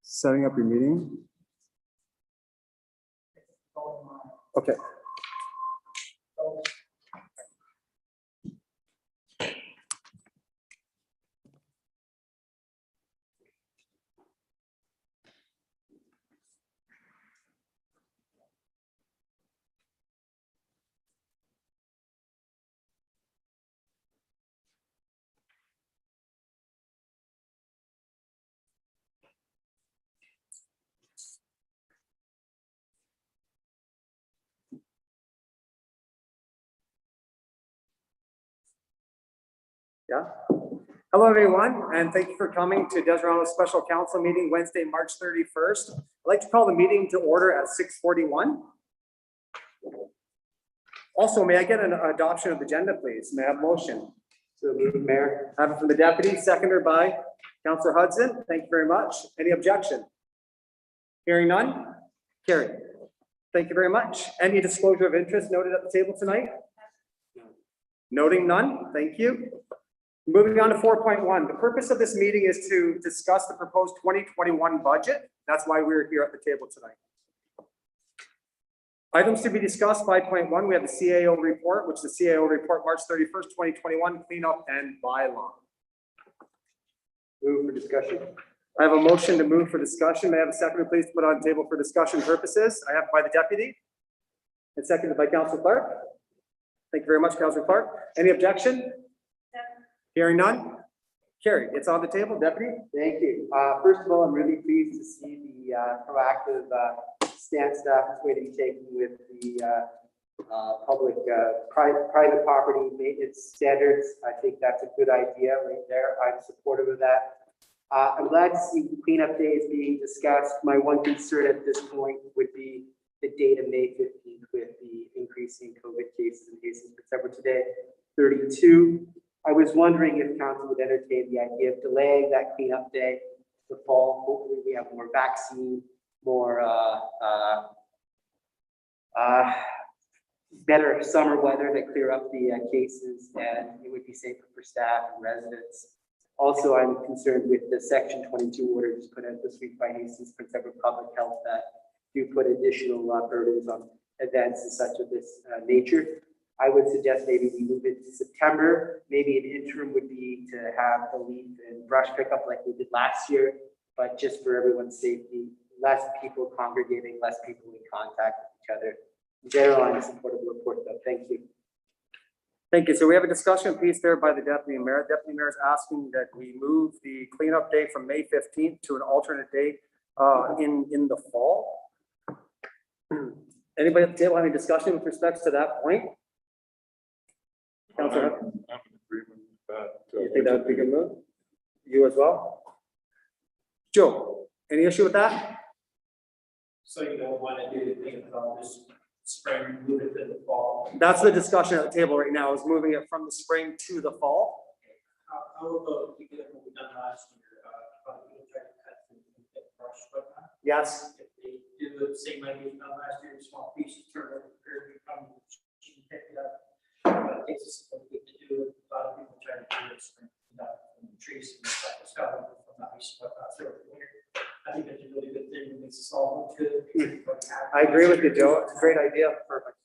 Setting up your meeting. Okay. Yeah. Hello, everyone, and thank you for coming to Deserado's Special Council meeting Wednesday, March 31st. I'd like to call the meeting to order at 6:41. Also, may I get an adoption of the agenda, please? May I have a motion? So moved, Mayor. I have it from the deputy, seconded by Councillor Hudson. Thank you very much. Any objection? Hearing none? Carried. Thank you very much. Any disclosure of interest noted at the table tonight? Noting none. Thank you. Moving on to 4.1. The purpose of this meeting is to discuss the proposed 2021 budget. That's why we're here at the table tonight. Items to be discussed, 5.1, we have the CAO report, which is the CAO report March 31st, 2021, cleanup and bylaw. Move for discussion. I have a motion to move for discussion. May I have a second, please, to put on the table for discussion purposes? I have by the deputy and seconded by Councillor Clark. Thank you very much, Councillor Clark. Any objection? Hearing none? Carried. It's on the table, deputy. Thank you. First of all, I'm really pleased to see the proactive stance staff is going to be taking with the public private property maintenance standards. I think that's a good idea right there. I'm supportive of that. I'm glad to see cleanup days being discussed. My one concern at this point would be the date of May 15th with the increasing COVID cases in Hastings. Except for today, 32. I was wondering if council would entertain the idea of delaying that cleanup day to the fall. Hopefully we have more vaccine, more better summer weather to clear up the cases, and it would be safer for staff and residents. Also, I'm concerned with the Section 22 order just put out this week by Hastings Prince Edward Public Health that do put additional burdens on events and such of this nature. I would suggest maybe we move it to September. Maybe an interim would be to have the leaf and brush pickup like we did last year, but just for everyone's safety, less people congregating, less people in contact with each other. In general, I'm in support of the report, though. Thank you. Thank you. So we have a discussion piece there by the deputy mayor. Deputy mayor is asking that we move the cleanup day from May 15th to an alternate date in the fall. Anybody at the table have any discussion with respect to that point? Councilor, I'm in agreement with that. you think that would be a good move? You as well? Joe, any issue with that? So you don't want to do the thing about this spring, move it to the fall? That's the discussion at the table right now, is moving it from the spring to the fall. How about we get what we done last year? We'll try to cut through the brush, whatnot. Yes. If they do the same idea we done last year, small pieces, turn over, come, she can pick it up. It takes us a week to do it. A lot of people try to do it spring, from the trees and stuff, it's coming from the ice, whatnot. So I think that's a really good thing. It makes us all look good. I agree with you, Joe. It's a great idea. Perfect.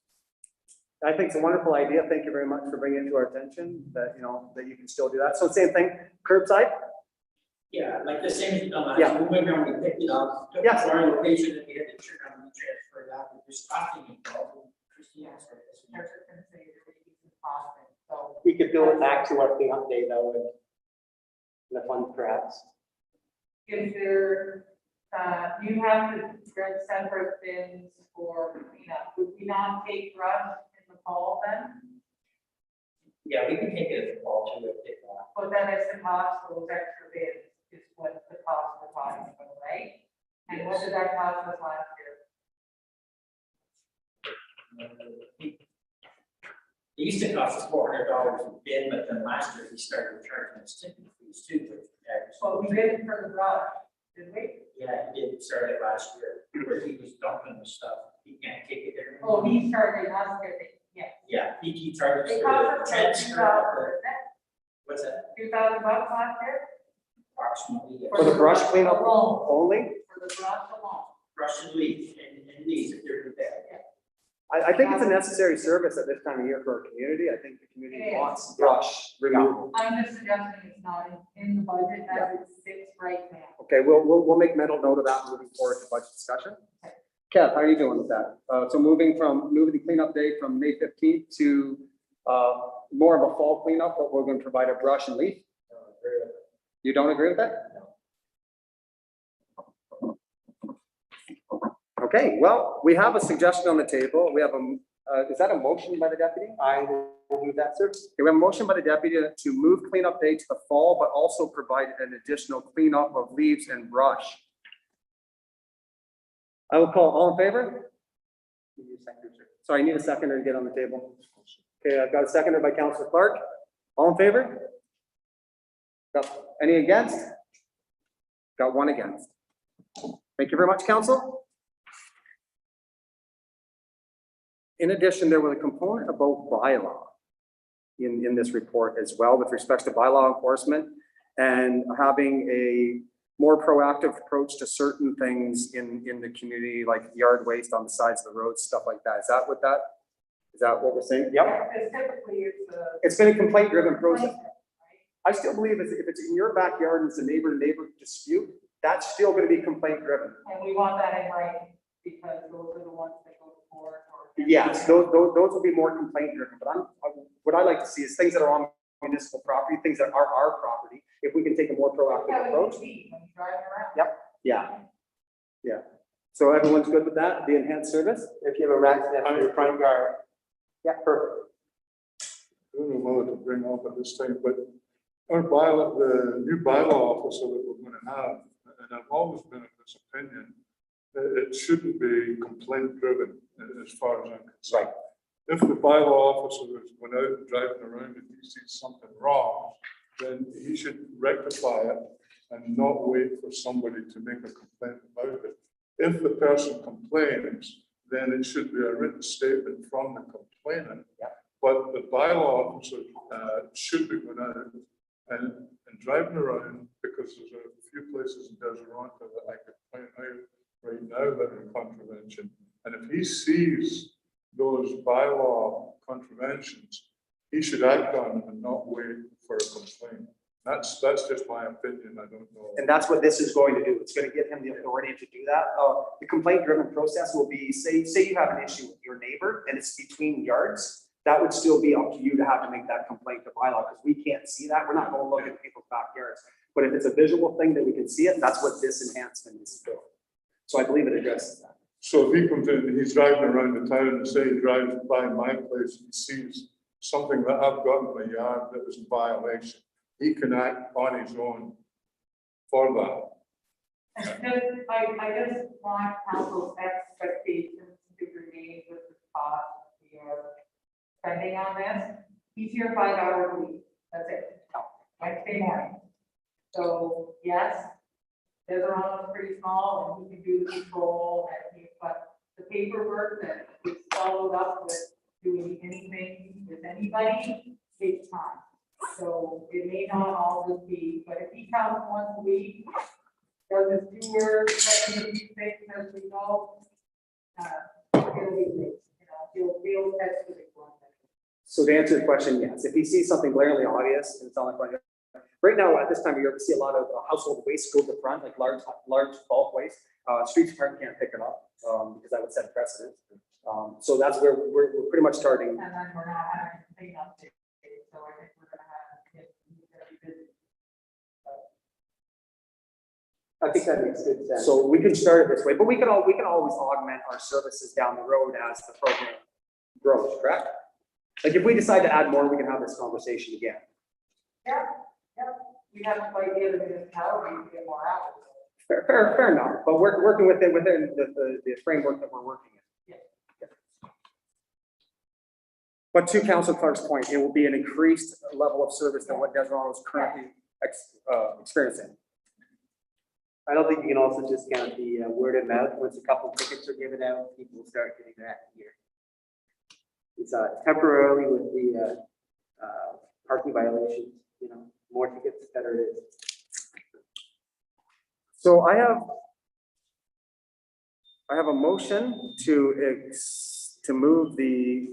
I think it's a wonderful idea. Thank you very much for bringing it to our attention that, you know, that you can still do that. So same thing, curbside? Yeah, like the same as we done last Yeah. year. We went around, we picked it up, took it Yes. to our location, and we had to turn around and transfer it out. We're just talking about Christine. We could build it back to our cleanup day, though, and the fun, perhaps. Is there, you have the separate bins for cleanup, would we not take brush in the fall then? Yeah, we can take it as a fall too if they want. But then it's the cost of those extra bins is what the cost we're talking about, right? And what did that cost us last year? It used to cost us $400 a bin, but then last year we started charging us tipping fees too. Well, we did it for the brush, did we? Yeah, it did start it last year, where he was dumping the stuff, he can't take it there. Oh, he started us getting Yeah. Yeah, PT charges It for cost us the about transfer. 2,000, What's that? $2,000 last year Approximately, yeah. For the brush cleanup alone, only? for the brush alone. Brush and leaf and leaves if they're there. I think it's a necessary service at this time of year for our community. I think the community It is. wants brush removal. I'm just suggesting it's not in the budget as it sits right now. Okay, we'll make mental note of that moving forward to budget discussion. Kev, how are you doing with that? So moving the cleanup day from May 15th to more of a fall cleanup, but we're going to provide a brush and leaf. You don't agree with that? Okay, well, we have a suggestion on the table. We have is that a motion by the deputy? I will move that, sir. Okay, we have a motion by the deputy to move cleanup day to the fall, but also provide an additional cleanup of leaves and brush. I will call all in favor? Give you a second, sir. Sorry, I need a seconder to get on the table. Okay, I've got a seconder by Councillor Clark. All in favor? Got any against? Got one against. Thank you very much, council. In addition, there was a component about bylaw in this report as well with respect to bylaw enforcement and having a more proactive approach to certain things in the community, like yard waste on the sides of the roads, stuff like that. Is that what we're saying? Yep. Because typically It's been a complaint-driven process. right? I still believe if it's in your backyard and it's a neighbor-to-neighbor dispute, that's still going to be complaint-driven. And we want that in writing because those are the ones that go to court or. Yes, those will be more complaint-driven, but what I like to see is things that are on municipal property, things that are our property, if we can take a more proactive That approach. would be when you're driving around. Yep. Yeah. So everyone's good with that, the enhanced service? If you have a rat nest in your front yard. Yeah, perfect. I don't know whether to bring up at this time, but our bylaw, the new bylaw officer that we're going to have, and I've always been of this opinion, that it shouldn't be complaint driven as far as I'm concerned. Right. If the bylaw officer is going out and driving around and he sees something wrong, then he should rectify it and not wait for somebody to make a complaint about it. If the person complains, then it should be a written statement from the complainant. But the bylaw officer should be going out and driving around, because there's a few places in Deseronta that I could point out right now that are in contravention. And if he sees those bylaw contraventions, he should act on them and not wait for a complaint. That's just my opinion. I don't know. And that's what this is going to do. It's going to give him the authority to do that. The complaint-driven process will be, say you have an issue with your neighbor and it's between yards, that would still be up to you to have to make that complaint to bylaw, because we can't see that. We're not going to look at people's backyards. But if it's a visual thing that we can see it, that's what this enhancement is for. So I believe it addresses that. So if he comes in, he's driving around the town and say he drives by my place, and he sees something that I've got in my yard that was in violation, he can act on his own for that. And just, I just want council's expectations to remain with the cost we are spending on this. He's here 5 hours a week, that's it, Wednesday morning. So, yes, Deseronta is pretty small and he can do the control but the paperwork that is followed up with doing anything with anybody takes time. So it may not always be, but if he comes once a week, does his sewer, checking the things as we go, it'll be great, he'll test the one. So to answer your question, yes. If he sees something glaringly obvious and it's on the front yard, right now at this time of year, we see a lot of household waste go to the front, like large bulk waste. Streets department can't pick it up because that would set precedent. So that's where we're pretty much starting. And then we're not having to clean up, so I think we're gonna have, he's gonna be busy. I think that makes good sense. So we can start it this way, but we can always augment our services down the road as the program grows, correct? Like if we decide to add more, we can have this conversation again. Yeah, we have to fight the other municipality to get more out. Fair enough, but we're working within the framework that we're working in. Yeah. But to Councilor Clark's point, it will be an increased level of service than what Deseronta is currently experiencing. I don't think you can also discount the word of mouth. Once a couple tickets are given out, people will start getting their act here. it's temporarily with the parking violations, more tickets, better it is. So I have a motion to move the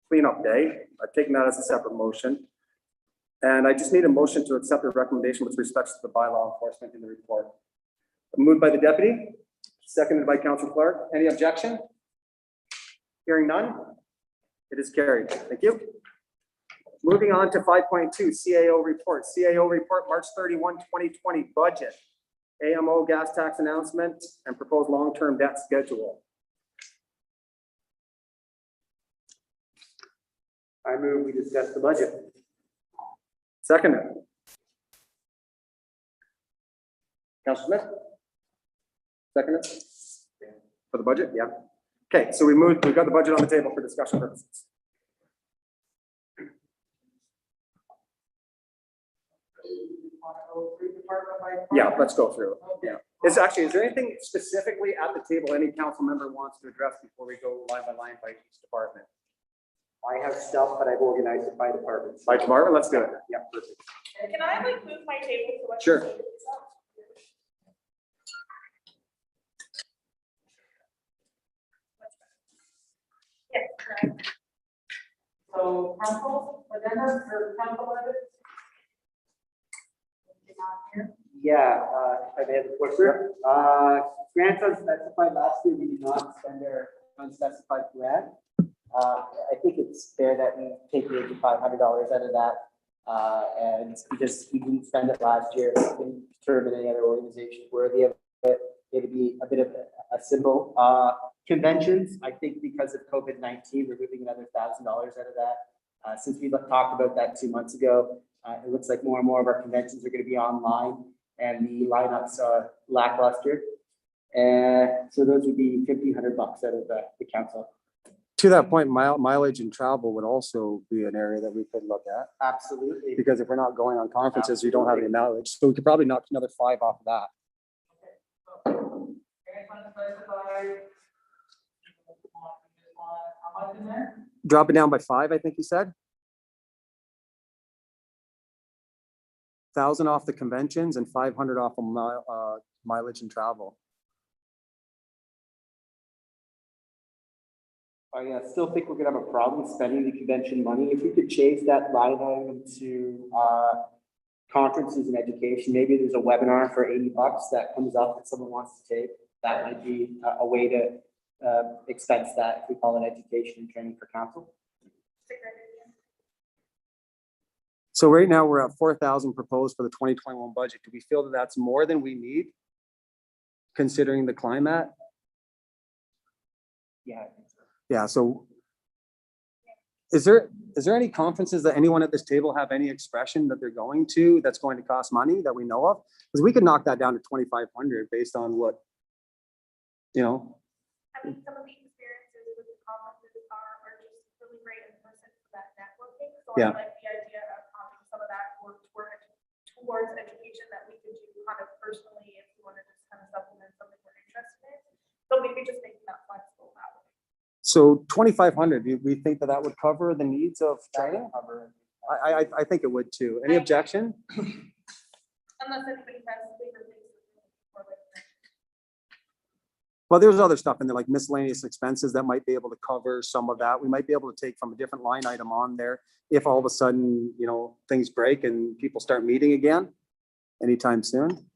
cleanup day. I've taken that as a separate motion. And I just need a motion to accept the recommendation with respect to the bylaw enforcement in the report. Moved by the deputy, seconded by Councilor Clark. Any objection? Hearing none, it is carried. Thank you. Moving on to 5.2 CAO report. CAO report, March 31, 2020 budget, AMO gas tax announcement, and proposed long-term debt schedule. I move we discuss the budget. Seconded. Councilor Smith? Seconded? For the budget? Yeah. Okay, so we've got the budget on the table for discussion purposes. Want to go through department by department? Yeah, let's go through it. Yeah. Is there anything specifically at the table any council member wants to address before we go line by line by each department? I have stuff, but I've organized it by departments. By department, let's do it. Yeah, perfect. Can I like move my table to what? Sure. Yes, correct. So council, agenda or council budget? You're not here. Yeah, if I may have the floor, sir. Grants unspecified, last year we did not spend our unspecified grant. I think it's fair that we take the $8,500 out of that. And because we didn't spend it last year, we can determine any other organization worthy of it. It'd be a bit of a symbol. Conventions, I think because of COVID-19, we're moving another $1,000 out of that. Since we talked about that 2 months ago, it looks like more and more of our conventions are going to be online and the lineups are lackluster. So those would be $1,500 out of the council. To that point, mileage and travel would also be an area that we could look at, Absolutely. because if we're not going on conferences, we don't have any mileage. So we could probably knock another 5 off of that. Grants unspecified. How much in there? Drop it down by 5, I think you said. 1,000 off the conventions and 500 off of mileage and travel. I still think we're gonna have a problem spending the convention money. If we could change that line item to conferences and education, maybe there's a webinar for $80 that comes up that someone wants to take. That might be a way to expense that if we call it education and training for council. So right now we're at 4,000 proposed for the 2021 budget. Do we feel that that's more than we need, considering the climate? Yeah. I think so. Yeah, so is there any conferences that anyone at this table have any expression that they're going to that's going to cost money that we know of? Because we could knock that down to 2,500 based on what, I mean, some of the experiences with the conferences are just really great in person for that networking. So Yeah. I like the idea of having some of that work towards education that we could do kind of personally if we want to just kind of supplement something we're interested in. So maybe just making that flexible that way. So 2,500, do we think that that would cover the needs of training? I think it would too. Any objection? Unless anybody has bigger things. or like- Well, there's other stuff in there like miscellaneous expenses that might be able to cover some of that. We might be able to take from a different line item on there if all of a sudden, things break and people start meeting again anytime soon.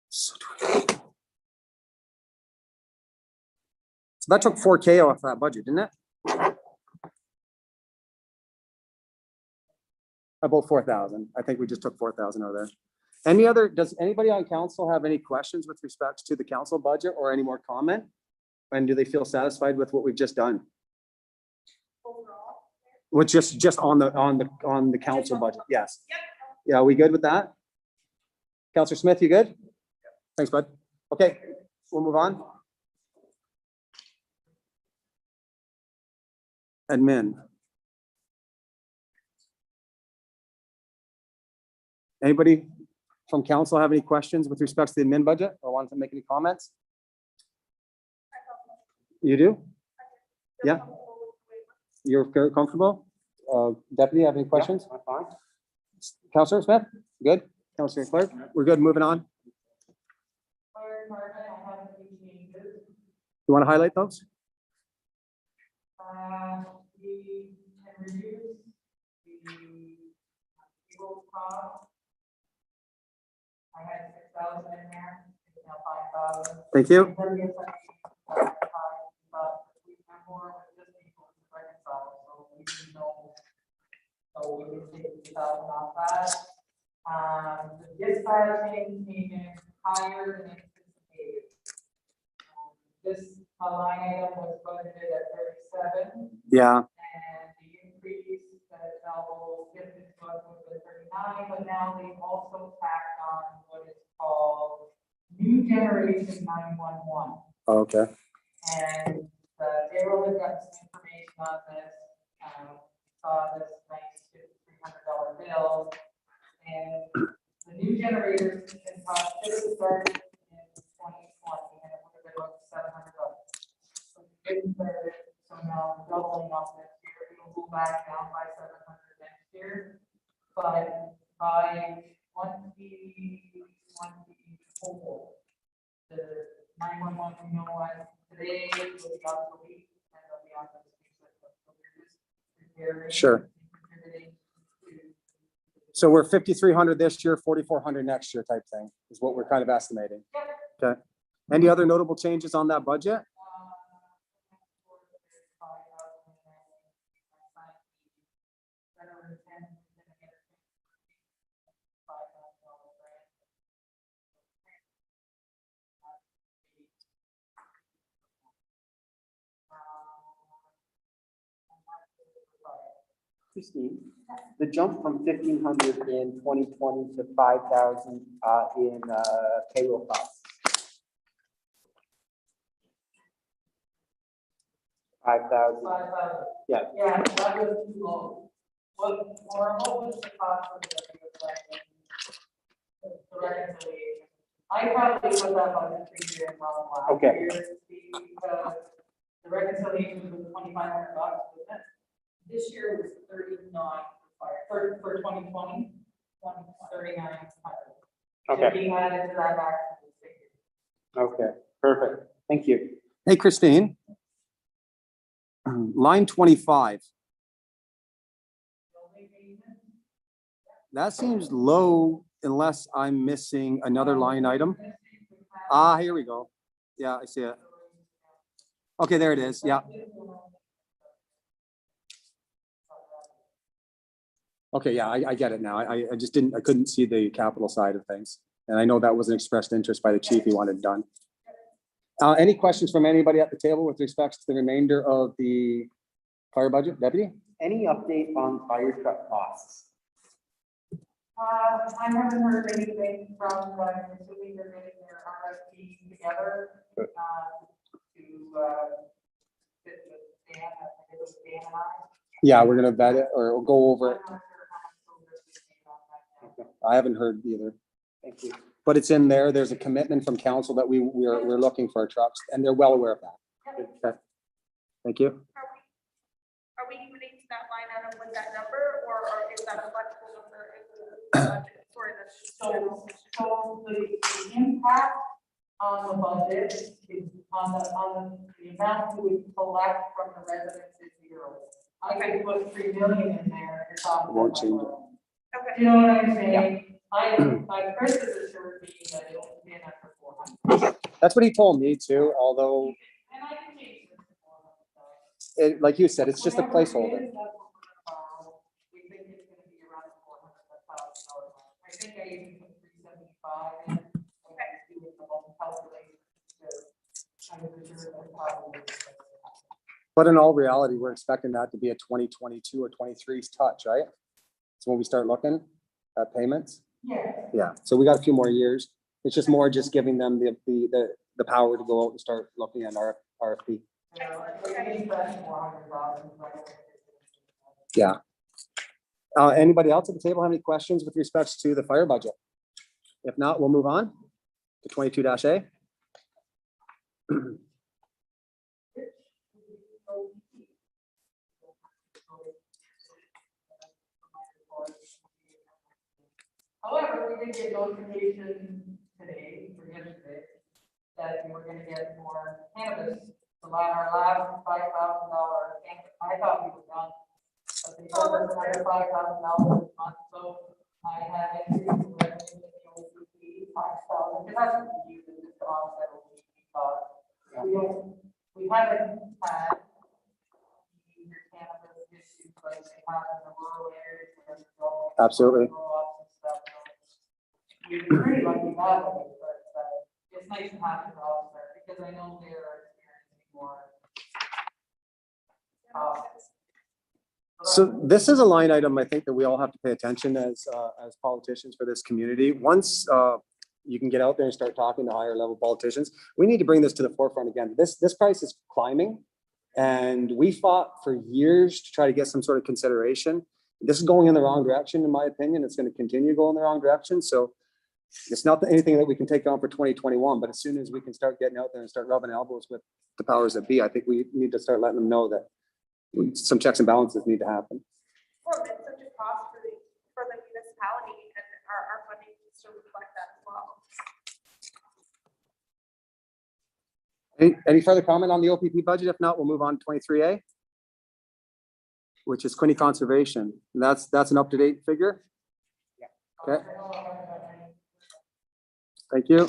So that took 4K off that budget, didn't it? About 4,000. I think we just took 4,000 out of there. Does anybody on council have any questions with respect to the council budget or any more comment? And do they feel satisfied with what we've just done? Overall. With just on the council budget? Yes. Yep. Yeah, are we good with that? Councillor Smith, you good? Thanks, bud. Okay, we'll move on. Admin. Anybody from council have any questions with respect to the admin budget or want to make any comments? You do? Yeah. comfortable with the waiver. You're very comfortable? Deputy, have any questions? I'm fine. Counselor Smith, good? Counselor Clark, we're good, moving on. Fire department, I have a few changes. You want to highlight those? We can reduce the fuel cost. I had 6,000 in there, it's now 5,000. Thank you. But we have more with just people to reconcile, so we can know. So we can take 2,000 off that. The dispatching came in higher than anticipated. This line item was budgeted at 37, Yeah, and the increase that Belleville gives it to us was at 39, but now they've also tacked on what is called new generation 911. okay. And Daryl has got some information on this, saw this nice $300 bill. And the new generators can cost, should have started in 2020, and it would have been about $700. So we didn't start it, so now doubling up next year, it'll go back down by 700 next year. But by 2024, the 911 we know as today will be obsolete and they'll be on the system. So we're just repairing. Sure. and contributing to- So we're 5,300 this year, 4,400 next year type thing is what we're kind of estimating. Okay. Any other notable changes on that budget? Christine, the jump from 1,500 in 2020 to 5,000 in payroll costs. 5,000. 5,000. Yeah. Yeah, that was too low. What was the cost of the reconciliation? I probably put that budget figure in wrong last Okay. year, because the reconciliation was $2,500, wasn't it? This year was 39 for 2020, 39. Okay. Being added to that back to the figure. Okay, perfect. Thank you. Hey, Christine. Line 25. That seems low unless I'm missing another line item. Ah, here we go. Yeah, I see it. Okay, there it is. Yeah. Okay, yeah, I get it now. I just didn't, I couldn't see the capital side of things. And I know that was an expressed interest by the chief. He wanted it done. Any questions from anybody at the table with respect to the remainder of the fire budget, Deputy? Any update on fire truck costs? I haven't heard anything from, but I'm assuming they're getting their RFP together, to, fit with Dan, I think it was Dan and I. Yeah, we're gonna vet it or go over I'm it. not sure how much progress we've made on that yet. I haven't heard either, Thank you. but it's in there. There's a commitment from council that we're looking for trucks and they're well aware of that. Okay. Thank you. Are we committing to that line item with that number, or is that a flexible number in the budget for the? So the impact on the budget is on the amount we would collect from the residents is zero. I could put 3 million in there. It's all. Won't change it. Okay. You know what I'm saying? My Chris has assured me that it'll be enough for 400. That's what he told me too, although And I can change this to 400. it, like you said, it's just a Whatever it placeholder. is, that's what we're gonna borrow. We think it's gonna be around $400,000. I think I even put 375 in. When I was doing the whole calculation. I was sure that probably. But in all reality, we're expecting that to be a 2022 or 23's touch, right? So when we start looking at payments, Yeah. yeah, so we got a few more years. It's just more just giving them the power to go out and start looking at our RFP. Yeah. Anybody else at the table have any questions with respects to the fire budget? If not, we'll move on to 22-A. However, we did get notification today, or yesterday, that we were gonna get more cannabis. Our last $5,000 cannabis, I thought we were done. But they told us another $5,000 a month, so I have increased the revenue in the OCP, 5,000, because that's what we use it to offset OCP costs. We haven't had the cannabis issues like they have in the rural areas. Where there's all- Absolutely. grow-ups and stuff, so we're pretty lucky that way, but it's nice to have it offset, because I know they're experiencing more. So this is a line item, I think, that we all have to pay attention as politicians for this community. Once you can get out there and start talking to higher level politicians, we need to bring this to the forefront again. This price is climbing, and we fought for years to try to get some sort of consideration. This is going in the wrong direction, in my opinion. It's going to continue to go in the wrong direction. So it's not anything that we can take on for 2021, but as soon as we can start getting out there and start rubbing elbows with the powers that be, I think we need to start letting them know that some checks and balances need to happen. Well, it's such a cost for the municipality, and our funding needs to reflect that as well. Any further comment on the OPP budget? If not, we'll move on to 23A, which is Quinny Conservation. And that's an up-to-date figure. Okay, thank you.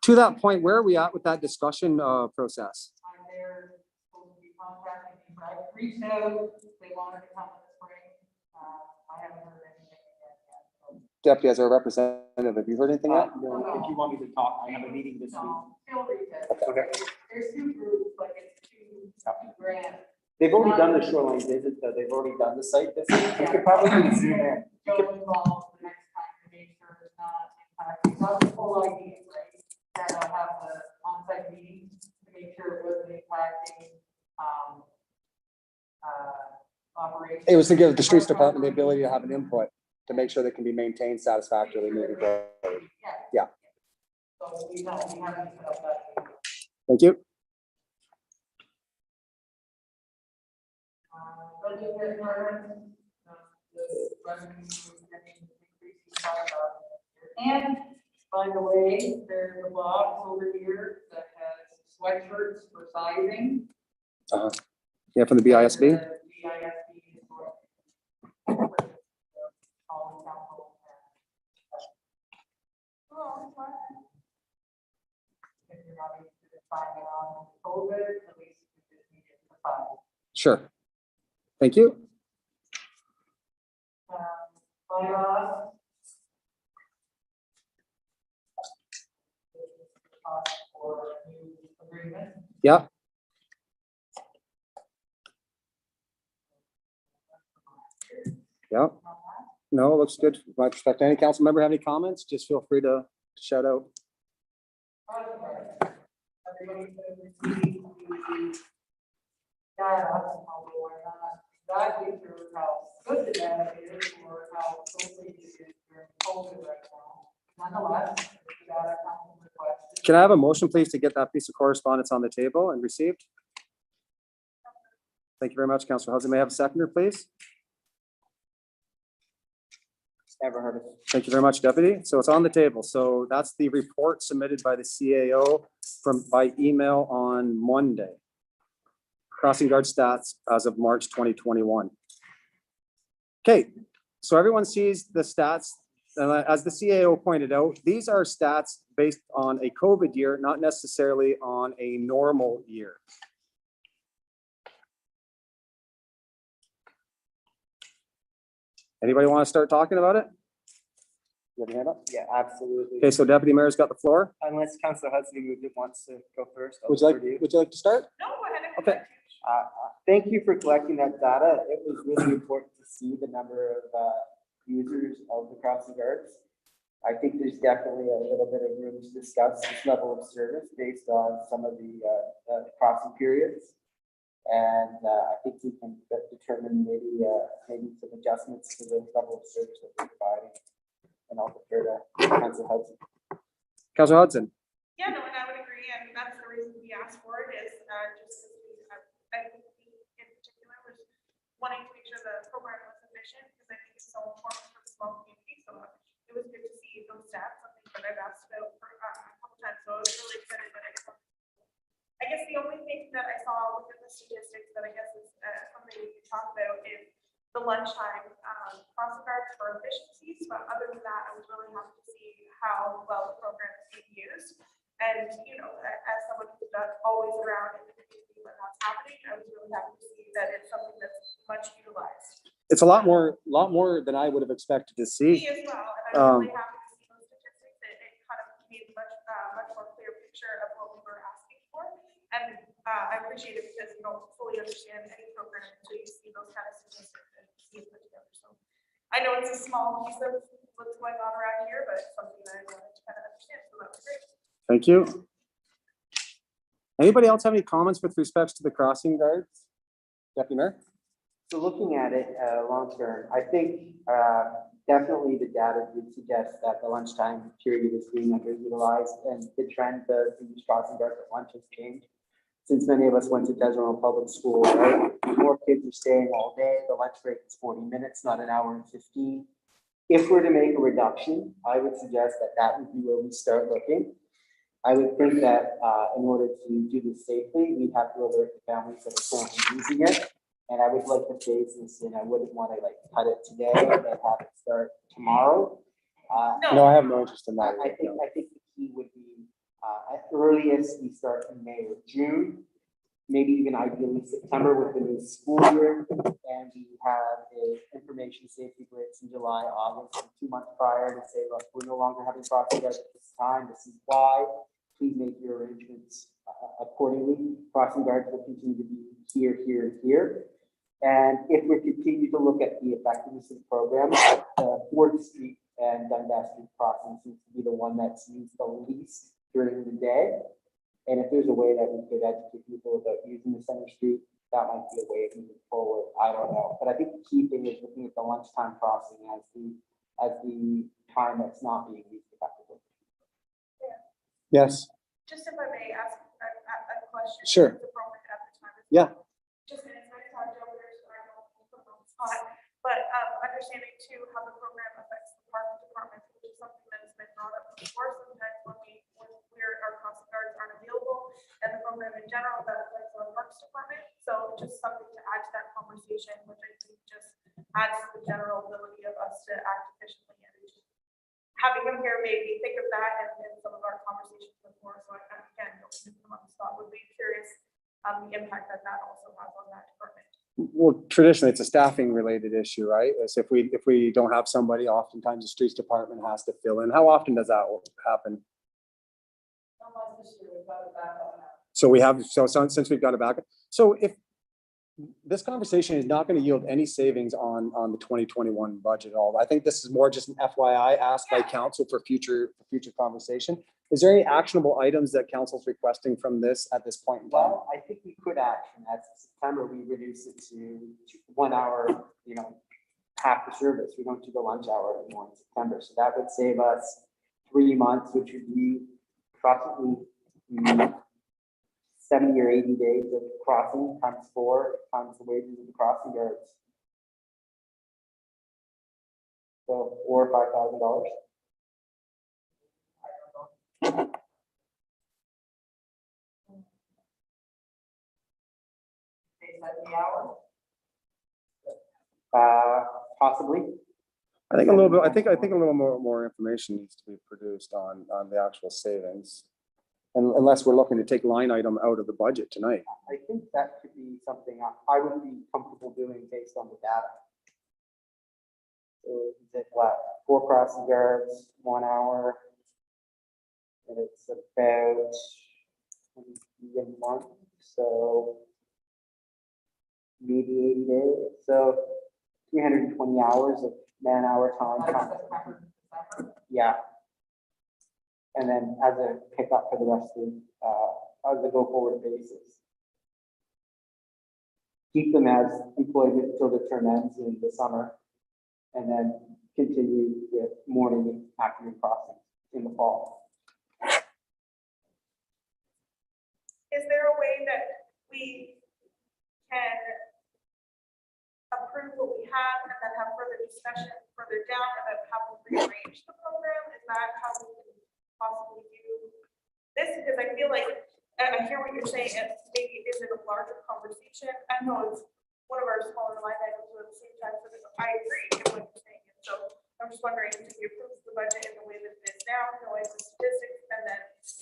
To that point, where are we at with that discussion process? They're supposed to be contacting me, but I reached out, they wanted to come in the spring. I haven't heard anything yet. Deputy, as our representative, have you heard anything yet? No, if you want me to talk, I have a meeting this week. No, still reach out. Okay. There's two groups, like it's two grants. They've already done the shoreline visit, though. They've already done the site visit. You could probably zoom in. Go involved the next time to make sure it's not impacting, that's the whole idea, right? That I'll have the on-site meeting to make sure it wasn't impacting, operations. It was to give the streets department the ability to have an input to make sure they can be maintained satisfactorily moving forward. Yeah. So we haven't set up that. Thank you. Budget requirements, the revenue increasing by, and by the way, there's a box over here that has sweatshirts for sizing. Yeah, from the BISB. The BISB is for all the council. Oh, fine. If you're not used to signing on COVID, at least you just need it to sign. Sure. Thank you. Bylaws. For a new agreement. Yeah. Yeah. No, it looks good. From my perspective, any council member have any comments? Just feel free to shout out. Everybody should receive the data, although we're not exactly sure how good the data is or how closely it is during COVID right now. Nonetheless, the data comes requested. Can I have a motion, please, to get that piece of correspondence on the table and received? Thank you very much, Councillor Hudson. May I have a seconder, please? Never heard of it. Thank you very much, Deputy. So it's on the table. So that's the report submitted by the CAO by email on Monday. Crossing guard stats as of March 2021. Okay, so everyone sees the stats. As the CAO pointed out, these are stats based on a COVID year, not necessarily on a normal year. Anybody want to start talking about it? You have your hand up? Yeah, absolutely. Okay, so Deputy Mayor's got the floor. Unless Councillor Hudson who moved it wants to go first. I'll Would you defer to would you like to start? No, go ahead. Okay. Thank you for collecting that data. It was really important to see the number of users of the crossing guards. I think there's definitely a little bit of room to discuss this level of service based on some of the crossing periods. And I think we can determine maybe some adjustments to the level of service that we're providing. And I'll defer to Councillor Hudson. Councillor Hudson. Yeah, no, and I would agree, and that's the reason we asked for it is just because I think wanting to make sure the program was efficient, because I think it's so important for the small community, so it was good to see those stats, something that I've asked about for a couple times, so I was really excited that I guess the only thing that I saw within the statistics that I guess is something we can talk about is the lunchtime crossing guards for efficiencies, but other than that, I was really happy to see how well the program is being used. And, you know, as someone who's not always around in the community when that's happening, I was really happy to see that it's something that's much utilized. It's a lot more than I would have expected to see. Me as well, and I'm really happy to see those statistics. It kind of made much more clear picture of what we were asking for. And I appreciate it because you don't fully understand any program until you see those kind of statistics and see it put together. So I know it's a small piece of what's going on around here, but it's something that I wanted to kind of understand, so that was great. Thank you. Anybody else have any comments with respect to the crossing guards? Deputy Mayor? So looking at it long term, I think definitely the data would suggest that the lunchtime period is being underutilized, and the trend of these crossing guards at lunch has changed. Since many of us went to Deseret Public School, right? More kids are staying all day. The lunch break is 40 minutes, not an hour and 15. If we're to make a reduction, I would suggest that that would be where we start looking. I would think that in order to do this safely, we'd have to alert the families that are currently using it. And I would like to phase this in. I wouldn't want to like cut it today and then have it start tomorrow. No, I have no interest in that. I think the key would be at earliest, we start in May or June, maybe even ideally September with the new school year. And we have a information safety blitz in July, August, and 2 months prior to say, look, we're no longer having crossing guards at this time. This is why. Please make your arrangements accordingly. Crossing guards will continue to be here, here, and here. And if we continue to look at the effectiveness of the program, 4th Street and Dundas Street crossing seems to be the one that's used the least during the day. And if there's a way that we could educate people about using the Center Street, that might be a way of moving forward. I don't know. But I think the key thing is looking at the lunchtime crossing as the time that's not being used effectively. Yes, Just if I may ask a question. Sure. It's appropriate at the time. Yeah. Just as I talked over, so I don't put on the spot, but understanding too how the program affects the park department, which is something that has been brought up before. Sometimes when our crossing guards aren't available, and the program in general that affects our parks department. So just something to add to that conversation, which I think just adds to the general ability of us to act efficiently. And having him here made me think of that and some of our conversations before. So I again don't put him on the spot. Would be curious the impact that also has on that department. well, traditionally, it's a staffing related issue, right? As if we don't have somebody, oftentimes the streets department has to fill in. How often does that happen? So we have, since we've got a backup. So if this conversation is not going to yield any savings on the 2021 budget at all, I think this is more just an FYI asked by council for future conversation. Is there any actionable items that council's requesting from this at this point in time? Well, I think we could action. As September, we reduce it to 1 hour, half the service. We don't do the lunch hour anymore in September. So that would save us 3 months, which would be approximately 70 or 80 days of crossing times 4 times the wages of the crossing guards. So $4,000 or $5,000. Possibly. I think a little bit. I think a little more information needs to be produced on the actual savings, and unless we're looking to take line item out of the budget tonight. I think that could be something I would be comfortable doing based on the data. So is it what, 4 crossing guards, 1 hour? And it's about 20 a month, so maybe 80 days. So 320 hours of man-hour time. Yeah. And then as a pickup for the rest of as a go-forward basis. Keep them as employment until the term ends in the summer, and then continue with morning and afternoon crossings in the fall. Is there a way that we can discussion further down about how we rearrange the program? Is that how we can possibly do this? Because I feel like, and I hear what you're saying, and maybe it isn't a larger conversation. I know it's one of our smaller line items, but at the same time, so I agree with what you're saying. And so I'm just wondering, do we approve the budget in the way that it is now, knowing the statistics, and then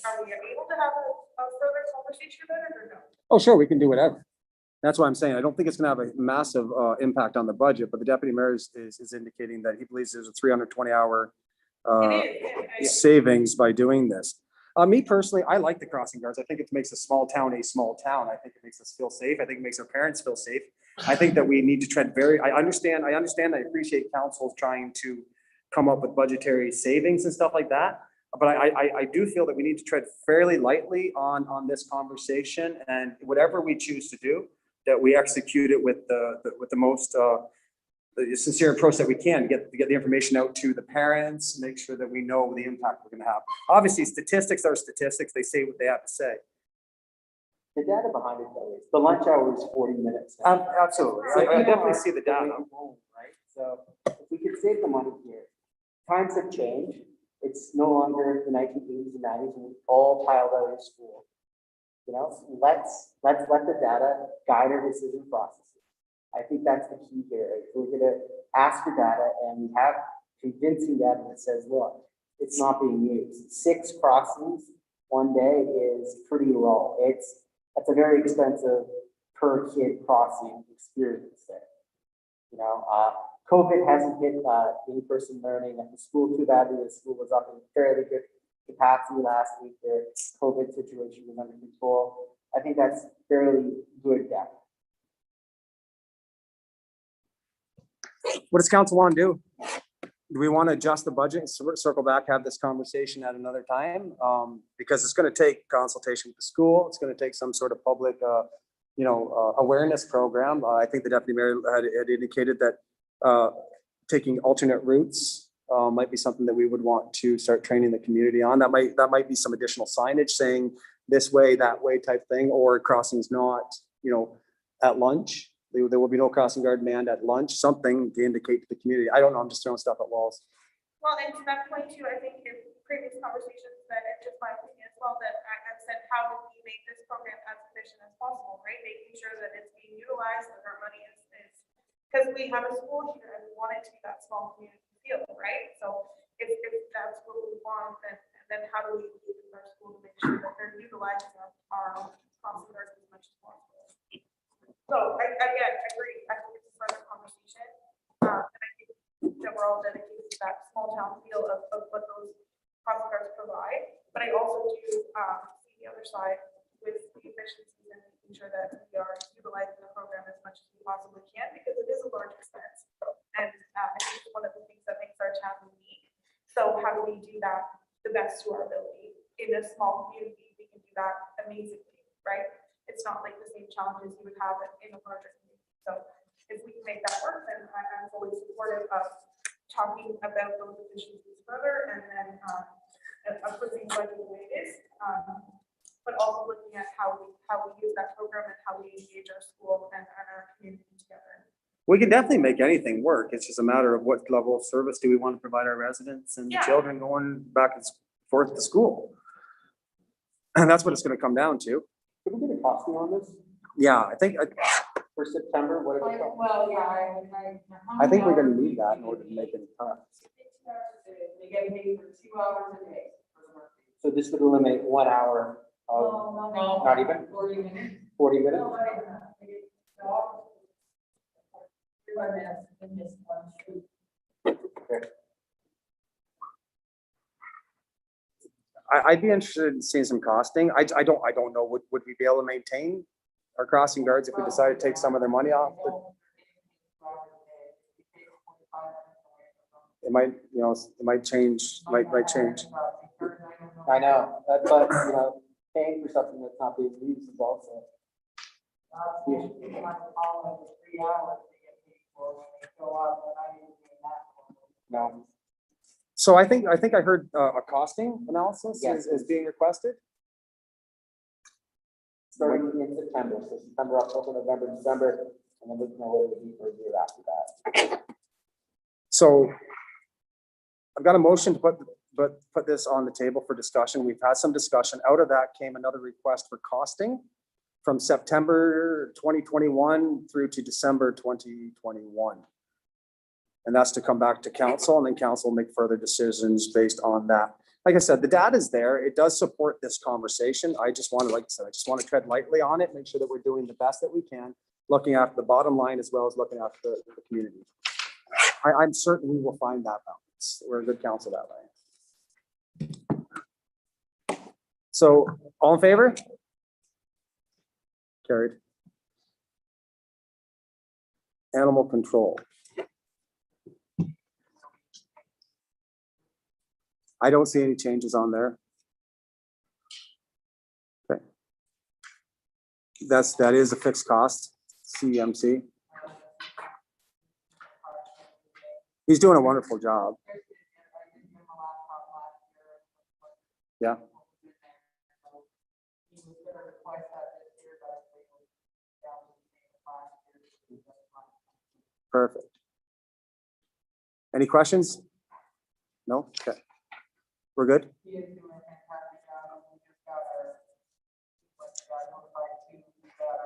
are we able to have a further conversation about it or no? Oh, sure, we can do whatever. That's why I'm saying, I don't think it's gonna have a massive impact on the budget, but the deputy mayor is indicating that he believes there's a 320-hour It is. savings by doing this. Me personally, I like the crossing guards. I think it makes a small town a small town. I think it makes us feel safe. I think it makes our parents feel safe. I think that we need to tread very, I understand, I appreciate councils trying to come up with budgetary savings and stuff like that. But I do feel that we need to tread fairly lightly on this conversation, and whatever we choose to do, that we execute it with the most the sincere approach that we can, get the information out to the parents, make sure that we know the impact we're gonna have. Obviously, statistics are statistics. They say what they have to say. The data behind it though is the lunch hour is 40 minutes. now. Absolutely. So I people definitely are see the data. going home, right? So if we could save the money here, times have changed. It's no longer the 1980s and 90s when we all piled out of school. You know, let's let the data guide our decision processes. I think that's the key here. If we're gonna ask for data and we have convincing data that says, look, it's not being used. 6 crossings one day is pretty low. That's a very expensive per kid crossing experience there. You know, COVID hasn't hit in-person learning at the school too badly. The school was up in fairly good capacity last week. Their COVID situation was under control. I think that's fairly good data. What does council want to do? Do we want to adjust the budget and circle back, have this conversation at another time? Because it's going to take consultation with the school. It's going to take some sort of public, awareness program. I think the deputy mayor had indicated that taking alternate routes might be something that we would want to start training the community on. That might be some additional signage saying this way, that way type thing, or crossings not, at lunch. There will be no crossing guard manned at lunch, something to indicate to the community. I don't know, I'm just throwing stuff at walls. Well, and to that point too, I think in previous conversations that, and just my opinion as well, that I've said, how do we make this program as efficient as possible, right? Making sure that it's being utilized, that our money is, because we have a school here and we want it to be that small community feel, right? So if that's what we want, then how do we use our school to make sure that they're utilizing our crossing guards as much as possible? So I agree. I think it's a further conversation. And I think that we're all dedicated to that small town feel of what those crossing guards provide. But I also do see the other side with the efficiencies and making sure that we are utilizing the program as much as we possibly can, because it is a large expense. And I think it's one of the things that makes our town unique. So how do we do that the best to our ability? In a small community, we can do that amazingly, right? It's not like the same challenges you would have in a larger community. So if we can make that work, then I'm fully supportive of talking about those efficiencies further, and then approving budget the way it is, but also looking at how we use that program and how we engage our school and our community together. We can definitely make anything work. It's just a matter of what level of service do we want to provide our residents and the Yeah. children going back and forth to school. And that's what it's going to come down to. Can we get a costing on this Yeah, I think, for September? What are the Well, yeah, I think we're going to need that in order to make any cuts. They get paid for 2 hours a day for the work. So this would eliminate 1 hour of No, not even 40 minutes. 40 minutes? No, not even that. They get the hours. 35 minutes in this one shoot. I'd be interested in seeing some costing. I don't know, would we be able to maintain our crossing guards if we decided to take some of their money off? It might change, might change. I know, but paying for something that's not being used is also. No, So I think I heard a costing analysis Yes. is being requested. starting in September, so September, October, November, December, and then we can know what it would be for a year after that. So I've got a motion to put this on the table for discussion. We've had some discussion. Out of that came another request for costing from September 2021 through to December 2021. And that's to come back to council, and then council will make further decisions based on that. Like I said, the data is there. It does support this conversation. I just want to, like I said, I just want to tread lightly on it, make sure that we're doing the best that we can, looking after the bottom line as well as looking after the community. I'm certain we will find that balance. We're a good council that way. So all in favor? Carried. Animal control. I don't see any changes on there. Okay. That is a fixed cost, CMC. He's doing a wonderful job. Yeah. Perfect. Any questions? No? Okay. We're good? He is doing a fantastic job. We just got our, got notified too, we got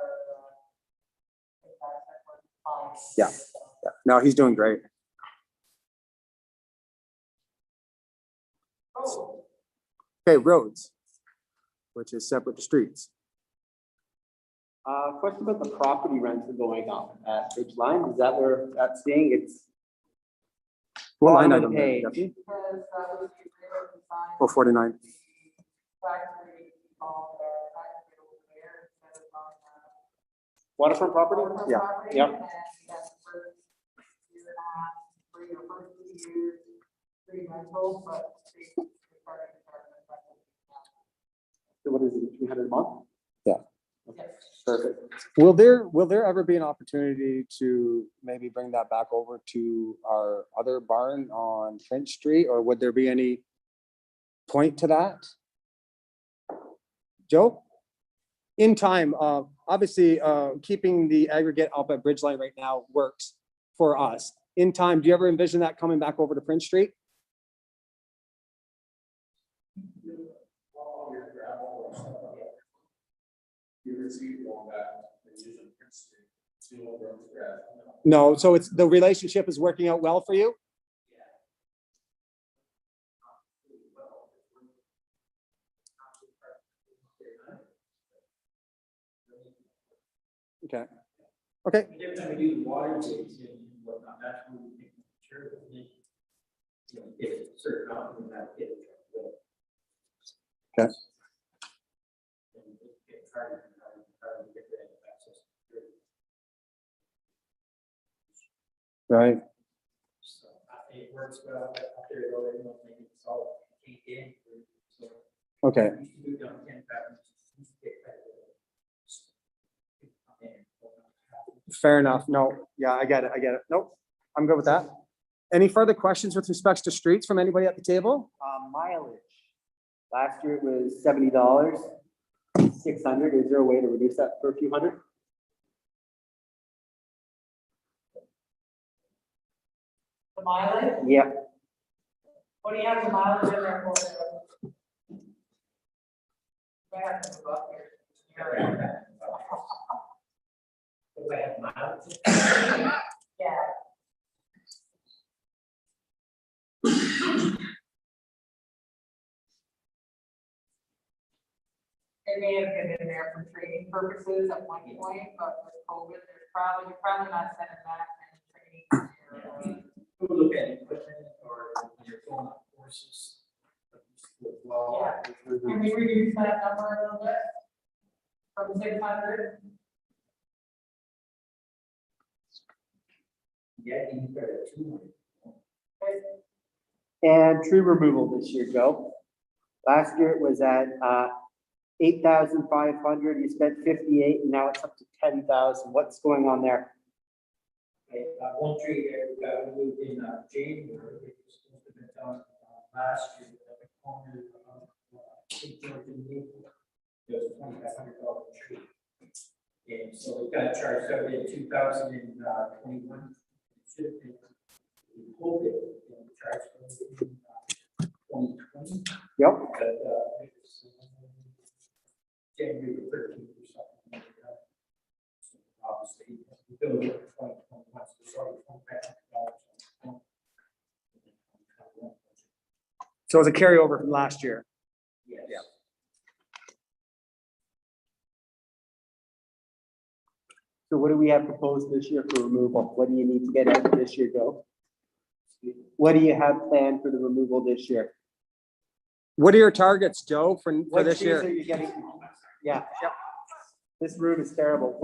our, Yeah. Yeah. No, he's doing great. Oh, Okay, roads, which is separate to streets. Question about the property rents are going up at Ridgeline. Is that where that's staying? It's What line Bottom item? there, page. Deputy? because that was the agreement design. Oh, 49. Factory on the factory over there instead of on the. waterfront property? Waterfront Yeah, property, yep. And that's the first year and a half, free or first 2 years, free rental, but they started to charge us like. So what is it, 300 a month? Yes. Perfect. Will there ever be an opportunity to maybe bring that back over to our other barn on Finch Street, or would there be any point to that? Joe? In time, obviously, keeping the aggregate up at Bridgeline right now works for us. In time, do you ever envision that coming back over to Prince Street? No, so it's, the relationship is working out well for you? Okay. Okay, Every time we do the water takes and whatnot, that's when we make sure that we, you know, get a certain amount of that get. Okay. And get harder and harder and harder to get that access. right. So I think it works well up there, though, I don't think it's all can't get into it. So Okay, we used to do it down 10 patterns. Used to get that. fair enough. No, yeah, I get it. I get it. Nope, I'm good with that. Any further questions with respects to streets from anybody at the table? Mileage. Last year it was $70, 600. Is there a way to reduce that for a few hundred? The mileage, Yep. what do you have the mileage in there for? I have to move up here. Yeah. It may have been in there for training purposes at one point, but with COVID, you're probably not sending that many training. We'll look at equipment or your phone courses. Well, Yeah. Can we reduce that number a little bit? From 600? yeah, you can put it 200. And tree removal this year, Joe. Last year it was at 8,500. You spent 58, and now it's up to 10,000. What's going on there? Okay, one tree there, we got moved in January, it was supposed to have been done last year, at the corner of St. George and Maple. It was $2,500 tree. And so we got charged out in 2021. Should have been we hope it, you know, charge them in 2020. Yep. But, it's, January 13th or something like that. So obviously, we build it for 2021, so it's already $25,000. So it's a carryover from last year. Yes. Yeah. So what do we have proposed this year for removal? What do you need to get out this year, Joe? What do you have planned for the removal this year? What are your targets, Joe, for What this trees are year? you getting? Yeah. This room is terrible.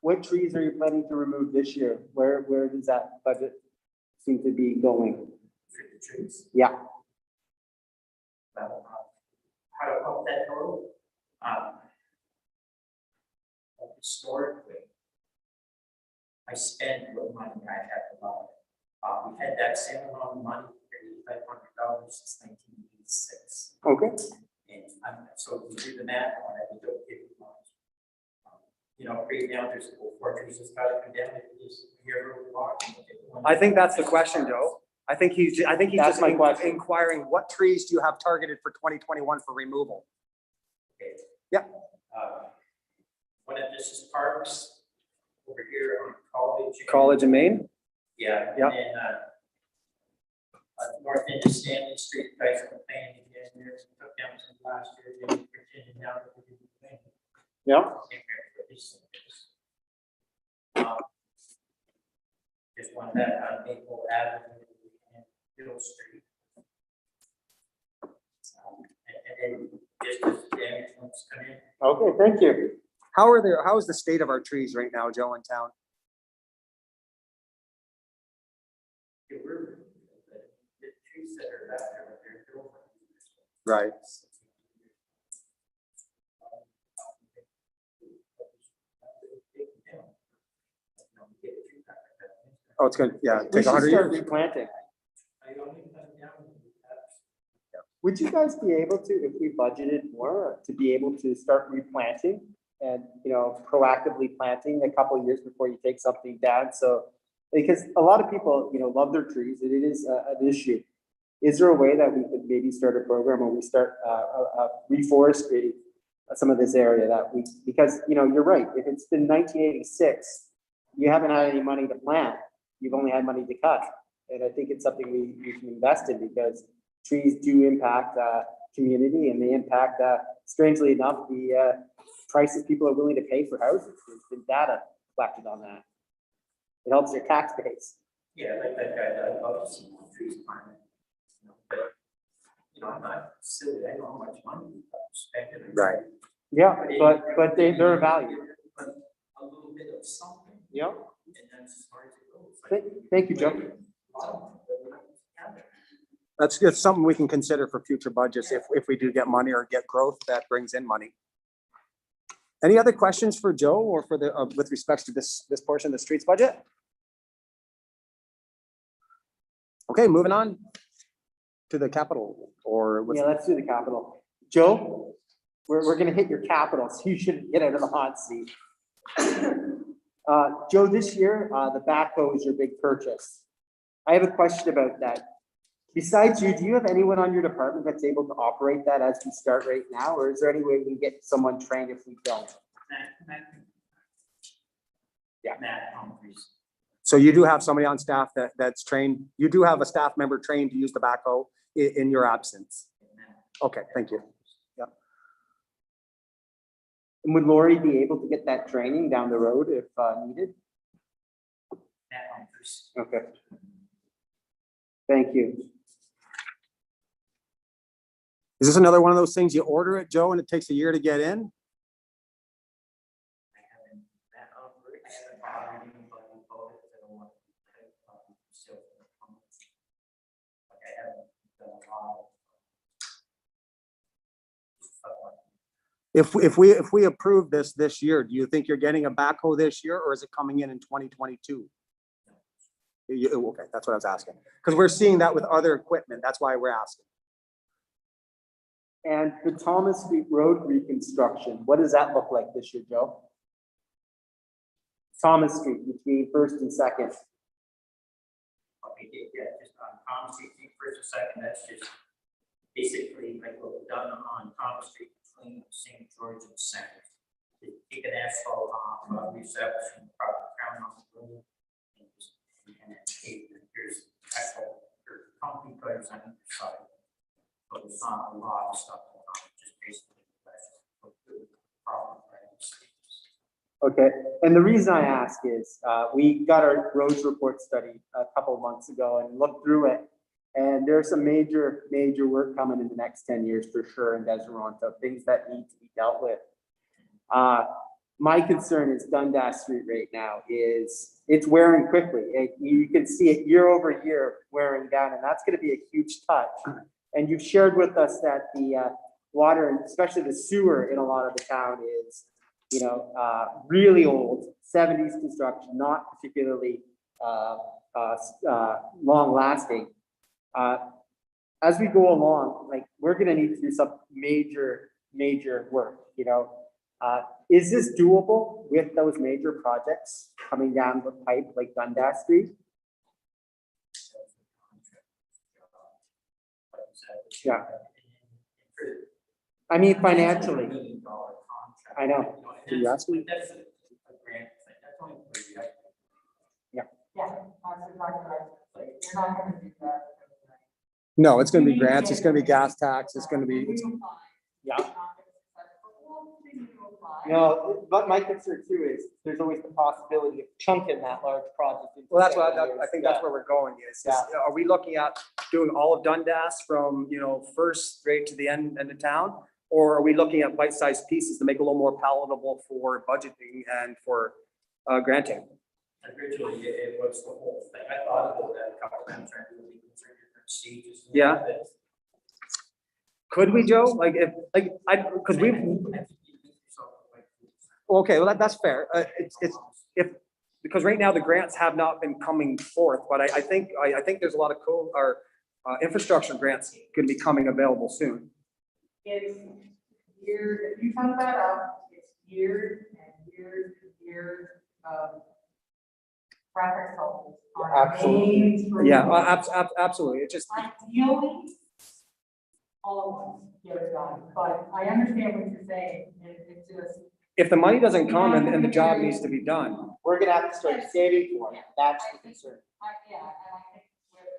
What trees are you planning to remove this year? Where does that budget seem to be going? For the trees. Yeah. Well, how about that total? Historically, I spent what money I had allowed. We had that same amount of money, $3,500 since 1986. Okay. And so if you do the math on it, we don't get it much. You know, right now, there's four trees that's got to come down. If you just hear a walk. I think that's the question, Joe. I think he's That's just my question. inquiring, what trees do you have targeted for 2021 for removal? Okay. Yeah. One of this is parks over here on College. College in Maine? Yeah. Yep. And then, north end of Stanley Street, guys complaining again, there, took down some last year, they were pretending now that we didn't think. Yeah. Just one that on Maple Avenue and Middle Street. And then just as damage ones come in. Okay, thank you. How is the state of our trees right now, Joe, in town? The trees that are out there, they're built. Right. Oh, it's good. Yeah, We take should 100 start years. replanting. I only cut down. Would you guys be able to, if we budgeted more, to be able to start replanting and, you know, proactively planting a couple of years before you take something down? So, because a lot of people, you know, love their trees and it is an issue. Is there a way that we could maybe start a program where we start reforestry some of this area because, you know, you're right. If it's been 1986, you haven't had any money to plant. You've only had money to cut. And I think it's something we can invest in because trees do impact community and they impact, strangely enough, the prices people are willing to pay for houses. There's been data collected on that. It helps your tax base. Yeah, like that guy, I'd love to see more trees planted. You know, but, you know, I'm not silly, I know how much money we spent. Right. Yeah, but they're a value. But a little bit of something. Yeah. And that's as far as it goes. Thank you, Joe. That's something we can consider for future budgets if we do get money or get growth that brings in money. Any other questions for Joe or for the, with respects to this portion of the streets budget? Okay, moving on to the capital or with, Yeah, let's do the capital. Joe, we're gonna hit your capital, so you shouldn't get out of the hot seat. Joe, this year, the backhoe is your big purchase. I have a question about that. Besides you, do you have anyone on your department that's able to operate that as we start right now? Or is there any way we can get someone trained if we don't? Yeah. Matt Humphries. so you do have somebody on staff that's trained, you do have a staff member trained to use the backhoe in your absence? Okay, thank you. And would Lori be able to get that training down the road if needed? Matt Humphries. Okay. Thank you. Is this another one of those things you order it, Joe, and it takes a year to get in? I haven't, Matt Humphries, I haven't bothered anybody about it, I don't want to, still. Like I haven't done a lot of. Stuff like If we approve this year, do you think you're getting a backhoe this year or is it coming in 2022? Okay, that's what I was asking. Because we're seeing that with other equipment. That's why we're asking. And the Thomas Street Road reconstruction, what does that look like this year, Joe? Thomas Street between First and Second. Yeah, just on Common Street, for a second, that's just basically like what we've done on Common Street between St. George and Center. Take an asphalt off, reception, proper crown on the road. And then here's actual concrete cutters on each side. But it's not a lot of stuff going on, just basically. Problem, right? Okay, and the reason I ask is, we got our roads report study a couple of months ago and looked through it. And there's some major work coming in the next 10 years for sure in Deseronto, things that need to be dealt with. My concern is Dundas Street right now is it's wearing quickly. You can see it year over year wearing down, and that's gonna be a huge touch. And you've shared with us that the water, and especially the sewer in a lot of the town is, really old, 70s construction, not particularly long lasting. As we go along, like, we're gonna need to do some major work, Is this doable with those major projects coming down the pipe like Dundas Street? Yeah. I mean, financially. I know. Can you ask me? Yeah, that's exactly right. Like, you're not gonna do that. No, it's gonna be grants, it's gonna be gas tax, it's gonna be, yeah. No, but my concern too is there's always the possibility of chunking that large project. Well, that's what, I think that's where we're going is, are we looking at doing all of Dundas from, first straight to the end of town? Or are we looking at bite-sized pieces to make it a little more palatable for budgeting and for granting? Originally, it was the whole thing. I thought about that a couple times, trying to do different stages. Yeah. Could we, Joe? Because we've, okay, well, that's fair. Because right now the grants have not been coming forth, but I think there's a lot of infrastructure grants going to be coming available soon. It's years, if you count that up, it's years and years and years of traffic tolls. Absolutely. Yeah, absolutely. It just, Ideally, all of us get it done, but I understand what you're saying, it's just. if the money doesn't come and the job needs to be done. We're gonna have to start saving for it. That's the concern. Yeah, and I think with.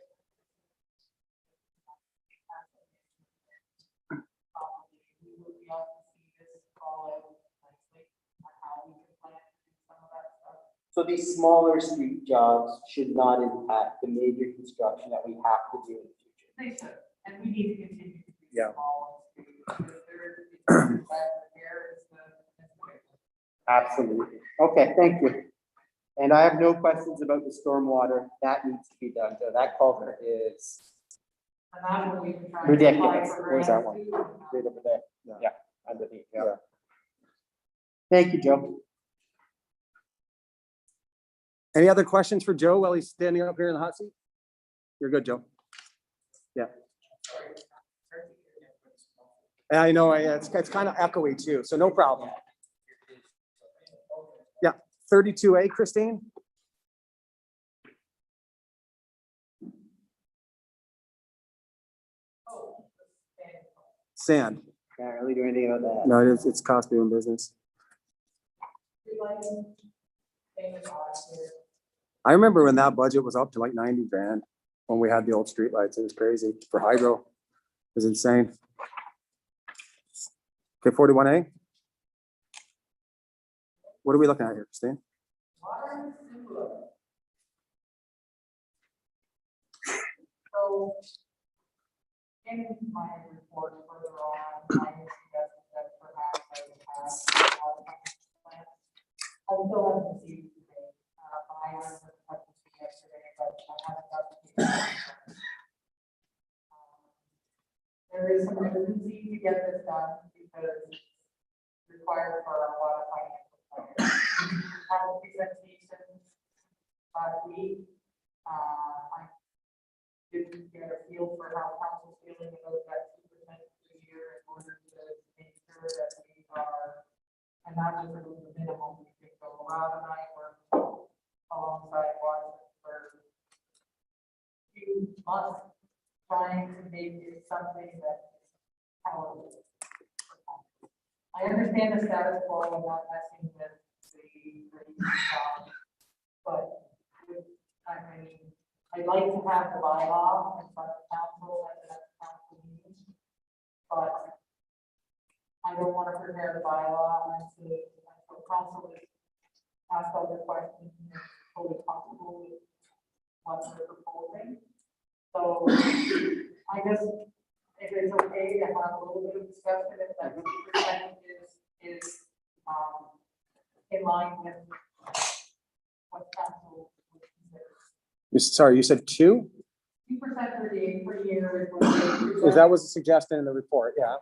We would be able to see this fall out nicely on how we can plan to do some of that stuff. So these smaller street jobs should not impact the major construction that we have to do in the future. They should, and we need to continue to do Yeah. small ones too, because there is the. Absolutely. Okay, thank you. And I have no questions about the stormwater. That needs to be done. So that culvert is And that's what we've been trying. ridiculous. To apply for Where's that grants one? too. Right over there. Yeah, underneath. Yeah. Thank you, Joe. Any other questions for Joe while he's standing up here in the hot seat? You're good, Joe. Yeah. I know, it's kind of echoey too, so no problem. Yeah, 32A, Christine? Sand. Can't really do anything about that. No, it's cost doing business. I remember when that budget was up to like 90 grand when we had the old streetlights. It was crazy for hydro. It was insane. Okay, 41A. What are we looking at here, Christine? So in my report further on, I suggested that perhaps I would have a water management plan. I still haven't received it today. I was in touch with you yesterday, but I haven't got the paper. There is some urgency to get this done because it's required for our water financial plan. Had a presentation last week. I didn't get a feel for how council's feeling about that 2% per year in order to make sure that we are, and not just the minimum, we think, so Rob and I were alongside Washington for few months trying to make it something that is palatable. I understand the status quo and not messing with the problem, but I mean, I'd like to have the bylaw in front of council at the next council meeting, but I don't want to prepare the bylaw until council is asked all the questions and is fully comfortable with what they're proposing. So I guess if it's okay to have a little bit of discussion, if that 2% is in line with what council would consider. Sorry, you said 2? 2% per day per year is what they- Is that was a suggestion in the report? Yeah.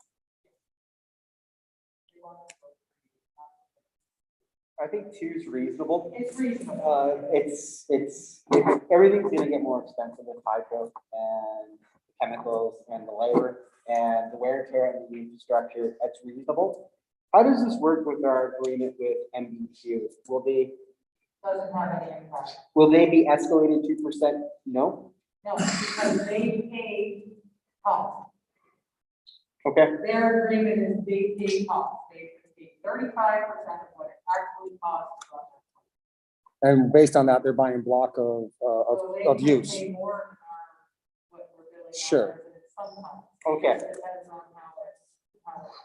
I think 2 is reasonable. It's reasonable. It's everything's gonna get more expensive with hydro and chemicals and the labor and the wear and tear on the infrastructure. That's reasonable. How does this work with our agreement with MBQ? Doesn't have any impact. Will they be escalated 2%? No? No, because they pay cost. Okay. Their agreement is they pay cost. They pay 35% of what it actually costs. to run their plant. And based on that, they're buying block of So they of can use. pay more than what we're billing. Sure. Sometimes. Okay. It depends on how it's.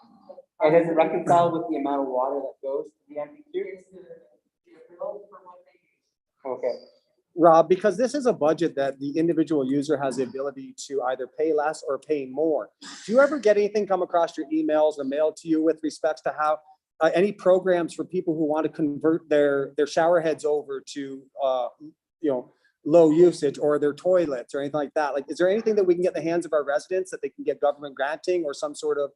And does it reconcile with the amount of water that goes to the MBQ? It's the bill for what they use. Okay. Rob, because this is a budget that the individual user has the ability to either pay less or pay more. Do you ever get anything come across your emails or mailed to you with respects to how any programs for people who want to convert their shower heads over to low usage, or their toilets or anything like that? Like, is there anything that we can get in the hands of our residents that they can get government granting or some sort of,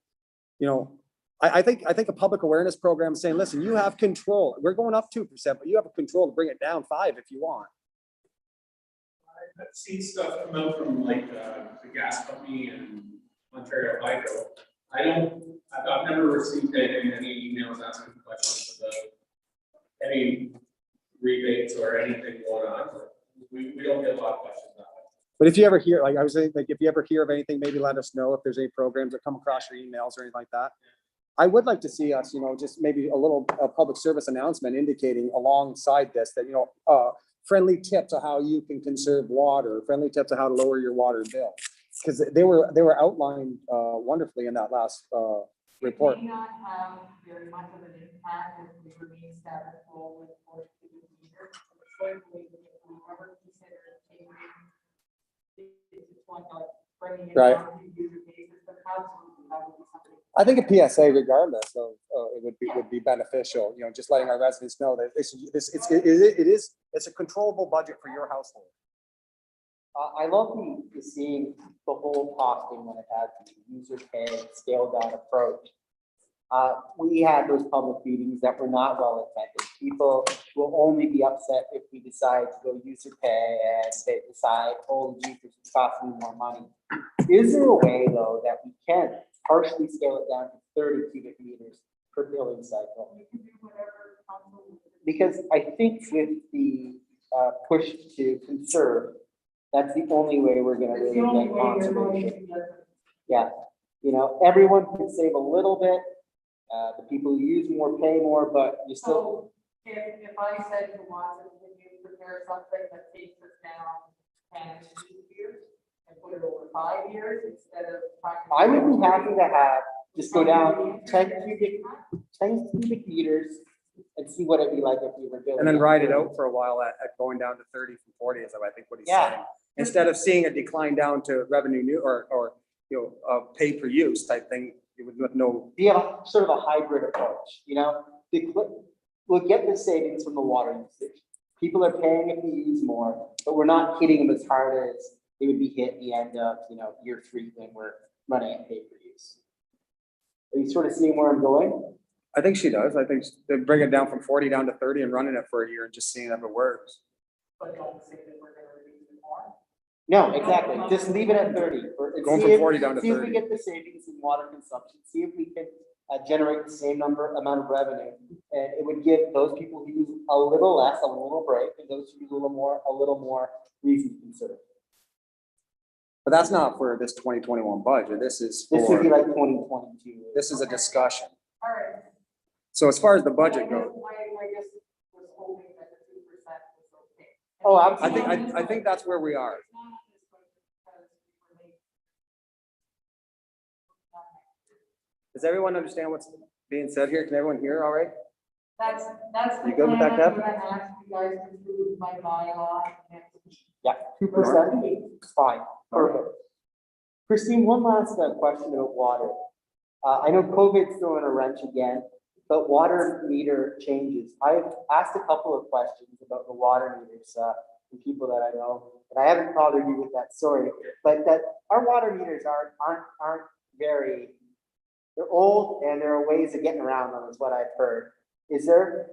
I think a public awareness program saying, listen, you have control. We're going up 2%, but you have control to bring it down 5% if you want. I've seen stuff come out from like the gas company and Ontario Hydro. I've never received any emails asking questions about any rebates or anything going on. We don't get a lot of questions that way. But if you ever hear, like I was saying, like if you ever hear of anything, maybe let us know if there's any programs that come across your emails or anything like that. I would like to see us, just maybe a little public service announcement indicating alongside this that, friendly tips on how you can conserve water, friendly tips on how to lower your water bill. Because they were outlined wonderfully in that last report. It may not have very much of an impact if we remain status quo with 4 cubic meters. Certainly, if we ever consider changing this one, like bringing it Right. down to user basis, but absolutely, that would be something. I think a PSA, regardless of, it would be beneficial, just letting our residents know that it's a controllable budget for your household. I love the seeing the whole costing when it has the user pay scaled down approach. We had those public meetings that were not well attended. People will only be upset if we decide to go user pay and they decide, oh, geez, it's costing me more money. Is there a way though that we can partially scale it down to 30 cubic meters per billing cycle? We can do whatever council. Because I think with the push to conserve, that's the only way we're gonna It's the really only get way you're going conservation. to get. Yeah, everyone can save a little bit. The people who use more pay more, but you still, So if I said to Watson, can you prepare something that takes us down 10 years and put it over 5 years instead of. I would be happy to have, just go down 10 cubic meters and see what it'd be like if we were building. And then ride it out for a while at going down to 30 from 40 is I think what he's Yeah. saying. Instead of seeing a decline down to revenue new or pay per use type thing, you would no. Be a sort of a hybrid approach, we'll get the savings from the water usage. People are paying if we use more, but we're not hitting them as hard as they would be hit at the end of, year 3 when we're running at pay per use. Are you sort of seeing where I'm going? I think she does. I think they bring it down from 40 down to 30 and running it for a year and just seeing if it works. But don't say that we're gonna reduce it more. No, exactly. Just leave it at 30. Going from 40 down to See if 30. we get the savings in water consumption, see if we can generate the same amount of revenue. And it would give those people who use a little less, a little break, and those who use a little more reason to consider. But that's not for this 2021 budget. This is This would be for, like 2022. this is a discussion. All right. So as far as the budget goes, I just was hoping that the 2% was okay. Oh, I think that's where we are. Does everyone understand what's being said here? Can everyone hear all right? That's the You good with that, plan. I'm Deb? gonna ask you guys to approve my bylaw. Yeah, 2%, fine, perfect. Christine, one last question about water. I know COVID's throwing a wrench again, but water meter changes. I've asked a couple of questions about the water meters, from people that I know, and I haven't bothered you with that, sorry, but that our water meters aren't very, they're old and there are ways of getting around them, is what I've heard. Is there?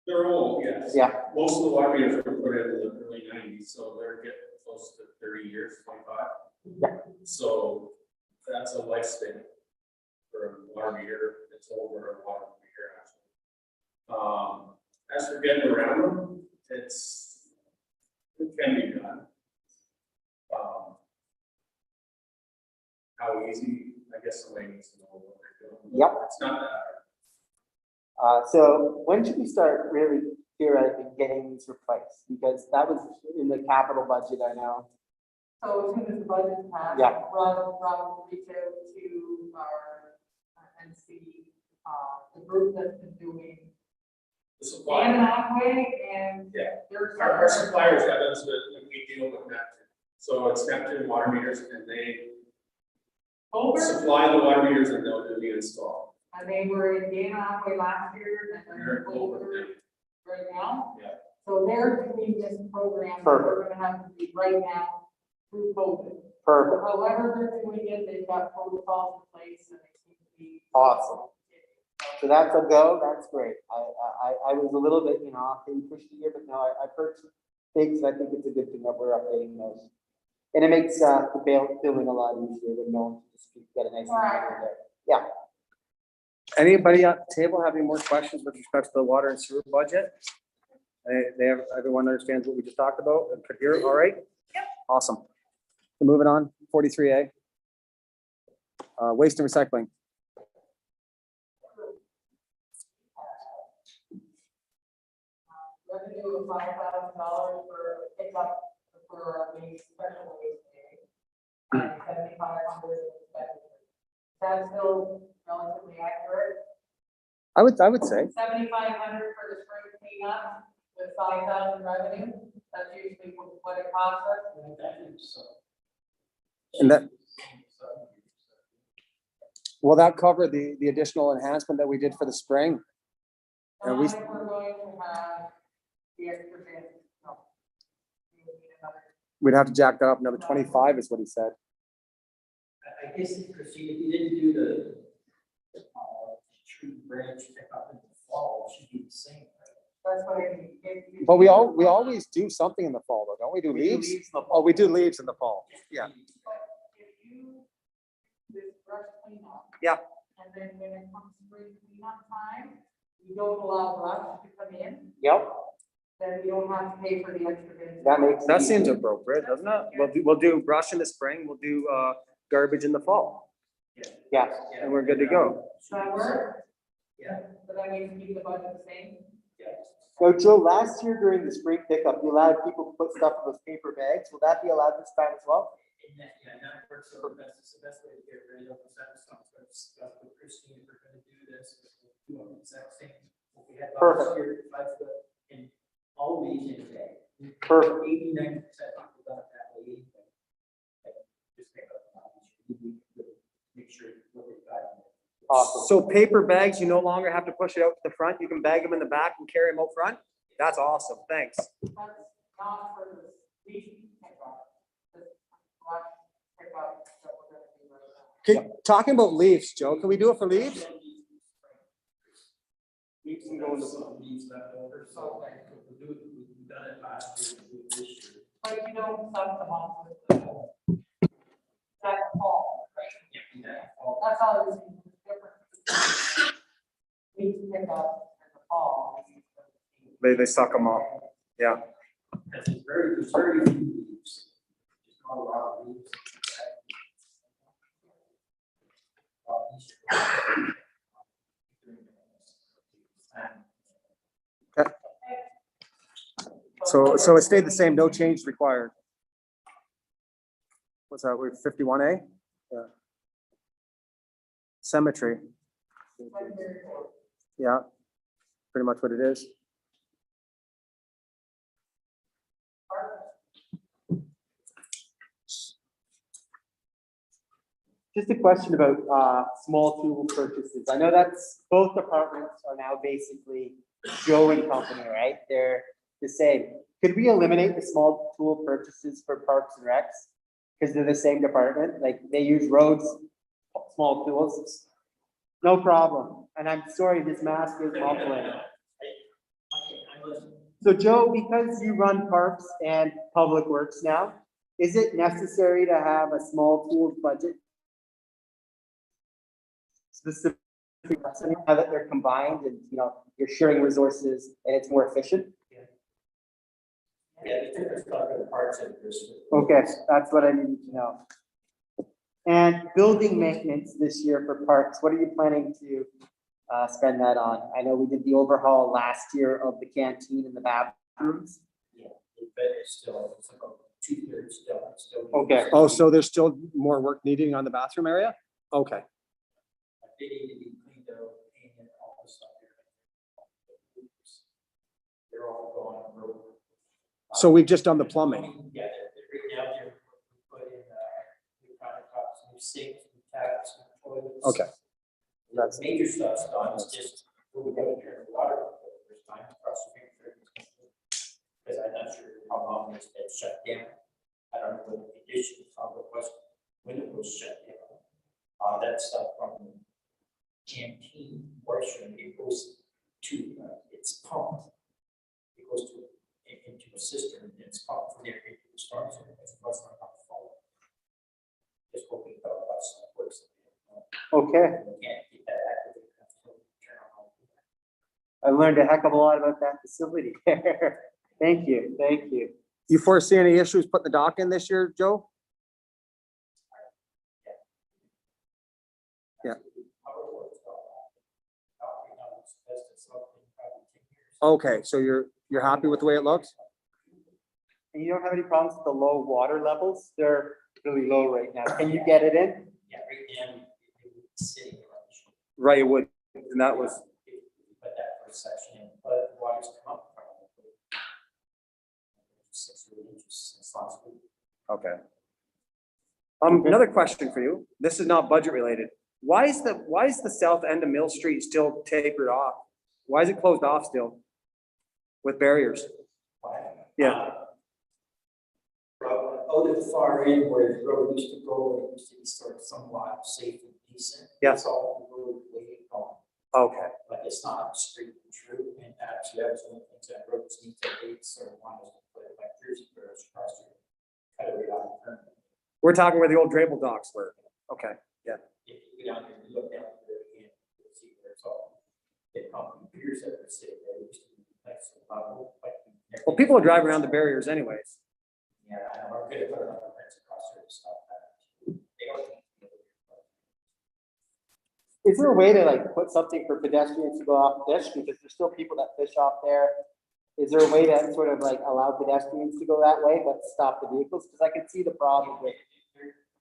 They're old, yes. Yeah. Most of the water meters were put in the early 90s, so they're getting close to 30 years, 25. Yeah. So that's a lifespan for a water meter. It's over a water meter, actually. As for getting around them, it can be done. How easy, I guess somebody needs to know what they're doing. Yep. It's not that hard. So when should we start really theoretically getting these replaced? Because that was in the capital budget, I know. So as soon as the budget's passed. Yeah. Rob will reach out to our, and see, the group that's been doing The Dan supply, Aquay and. Yeah. Their. our suppliers have us that we deal with Neptune. So it's Neptune water meters and they Over, supply the water meters and they'll do the install. and they were in Dan Aquay last year, and They're they're over over there. right now. Yeah. So they're doing this program, that Perfect. we're gonna have to do right now through COVID. Perfect, However they're doing it, they've got protocols in place and they seem to be. Awesome. so that's a go, that's great. I was a little bit, can we push the year, but no, I've heard some things, and I think it's a good thing that we're updating those. And it makes, the billing a lot easier when no one can just get a nice. Right. Yeah, Anybody at the table have any more questions with respect to the water and sewer budget? Everyone understands what we just talked about and could hear it all right? Yep. Awesome. So moving on, 43A. Waste and recycling. Revenue of $5,000 for pickup for the special waste day. And 7,500 expenditure. That's still relatively accurate. I would say, 7,500 for the spring cleanup with 5,000 revenue. That's usually what it costs us. and that, will that cover the additional enhancement that we did for the spring? And we- If we're going to have the extra bid, no. We would need another. We'd have to jack that up another 25 is what he said. I guess, Christine, if you didn't do the tree branch pickup in the fall, it should be the same, right? That's what I mean. But we always do something in the fall though, don't we? Do leaves? Oh, we do leaves in the fall. Yeah. But if you, this brush cleanup. Yeah. And then when it comes spring cleanup time, you don't allow brush to come in, yep, then you don't have to pay for the extra bid. that makes. That it seems easier. appropriate, doesn't it? We'll do brush in the spring, we'll do garbage in the fall, Yeah, and we're good to go. Does that work? Yeah. So that means keep the budget the same? so Joe, last year during the spring pickup, you allowed people to put stuff in those paper bags, will that be allowed this time as well? And that works, so that's the best way to get rid of that stuff, but stuff with Christine, if we're gonna do this, we'll do the exact same. What we had last year, 5 foot, and all these in a day. Perfect. 89% of people got that way. Just pick up a lot easier. Make sure what they've got. Awesome. So paper bags, you no longer have to push it out to the front, you can bag them in the back and carry them out front? That's awesome, thanks. That's not for the leaf pickup. The brush pickup that we're gonna do right now. Talking about leaves, Joe, can we do it for leaves? Leaves can go in the. Some needs left over, so like, we've done it last year, we'll do it this year. But you don't suck them off with the. That fall, right? Yeah. That's all it is, it's different. We pick up in the fall. They suck them off, yeah. There's very few leaves. There's not a lot of leaves. So it stayed the same, no change required. What's that, we're 51A? Yeah. Cemetery, yeah, pretty much what it is. Just a question about small tool purchases. I know that's, both departments are now basically Joe and Company, right? They're the same. Could we eliminate the small tool purchases for Parks and Recs? Because they're the same department, like they use roads, small tools. No problem. And I'm sorry, this mask is muffling. Okay, I'm listening. So Joe, because you run Parks and Public Works now, is it necessary to have a small tools budget? Specifically, now that they're combined and, you know, you're sharing resources and it's more efficient? Yeah, you took us talking the parts of this. Okay, that's what I needed to know. And building maintenance this year for Parks, what are you planning to spend that on? I know we did the overhaul last year of the canteen and the bathrooms. Yeah, but it's still, it's about 2/3 done. It's still. Okay. Oh, so there's still more work needing on the bathroom area? Okay, They need to be cleaned out, painted, all this stuff here. They're all going road. so we've just done the plumbing. Yeah, right now, they're put in, new countertops, new sinks, new taps, new toilets. Okay. That's major stuff's done, it's just, we gotta turn the water on for the first time across the street. Because I'm not sure how long it's been shut down. I don't know what the conditions, how it was, when it was shut down. That stuff from the canteen portion, it goes to, it's pumped. It goes to, into a cistern, and it's pumped from there into the storm sewer, it's what's not on the phone. Just hoping that that stuff works. Okay, We can't keep that active until we turn on. I learned a heck of a lot about that facility. Thank you, thank you. You foresee any issues putting the dock in this year, Joe? Yeah. Okay, so you're happy with the way it looks? And you don't have any problems with the low water levels? They're really low right now. Can you get it in? Yeah, right now, it would be sitting around. Right, it would, and that was, Put that first section in, but the water's come up. Probably 6 or 8 inches since last week. okay. Another question for you. This is not budget related. Why is the south end of Mill Street still tapered off? Why is it closed off still? With barriers? Yeah. Out at the far end where the road used to go, it used to be sort of somewhat safe and decent. Yeah. It's all the road way gone, Okay, but it's not straight and true, and actually, that was one of the things that roads need to be, sort of one is to put it like Jersey Bridge across there. Cut it out of turn. we're talking where the old Drabel docks were. Okay, yeah. If you go down there, and look down there again, you'll see where it's all. It pumped piers that were sitting there, it used to be like some level, like. Well, people are driving around the barriers anyways. Yeah, I know, we're good at putting up the fence across there and stuff. They don't. Is there a way to like put something for pedestrians to go off fish? Because there's still people that fish off there. Is there a way to sort of like allow pedestrians to go that way, but stop the vehicles? Because I can see the problem with,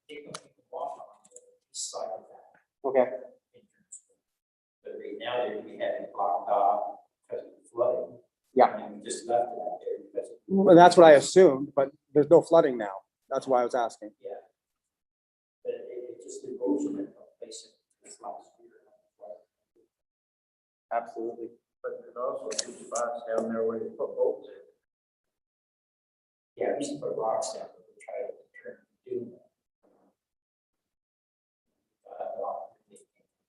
They don't even walk on the side of that okay, entrance. But right now, we had it blocked off because of the flooding. Yeah. And we just left it out there because, Well, that's what I assumed, but there's no flooding now. That's why I was asking. yeah. But it just erosion in place this last year. absolutely. But there's also two spots down there where you put boats in. Yeah, we used to put rocks down, but we tried to turn, do.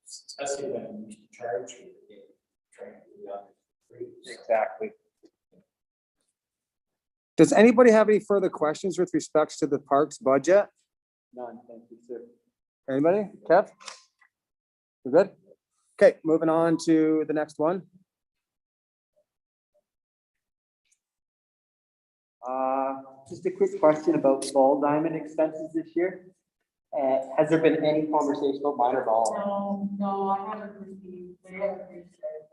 Especially when we used to charge you, they trying to do that free. Exactly. Does anybody have any further questions with respects to the parks budget? None, thank you, sir. Anybody? Kev? You good? Okay, moving on to the next one. Just a quick question about ball diamond expenses this year. Has there been any conversation about minor ball? No, I haven't received, they haven't reached out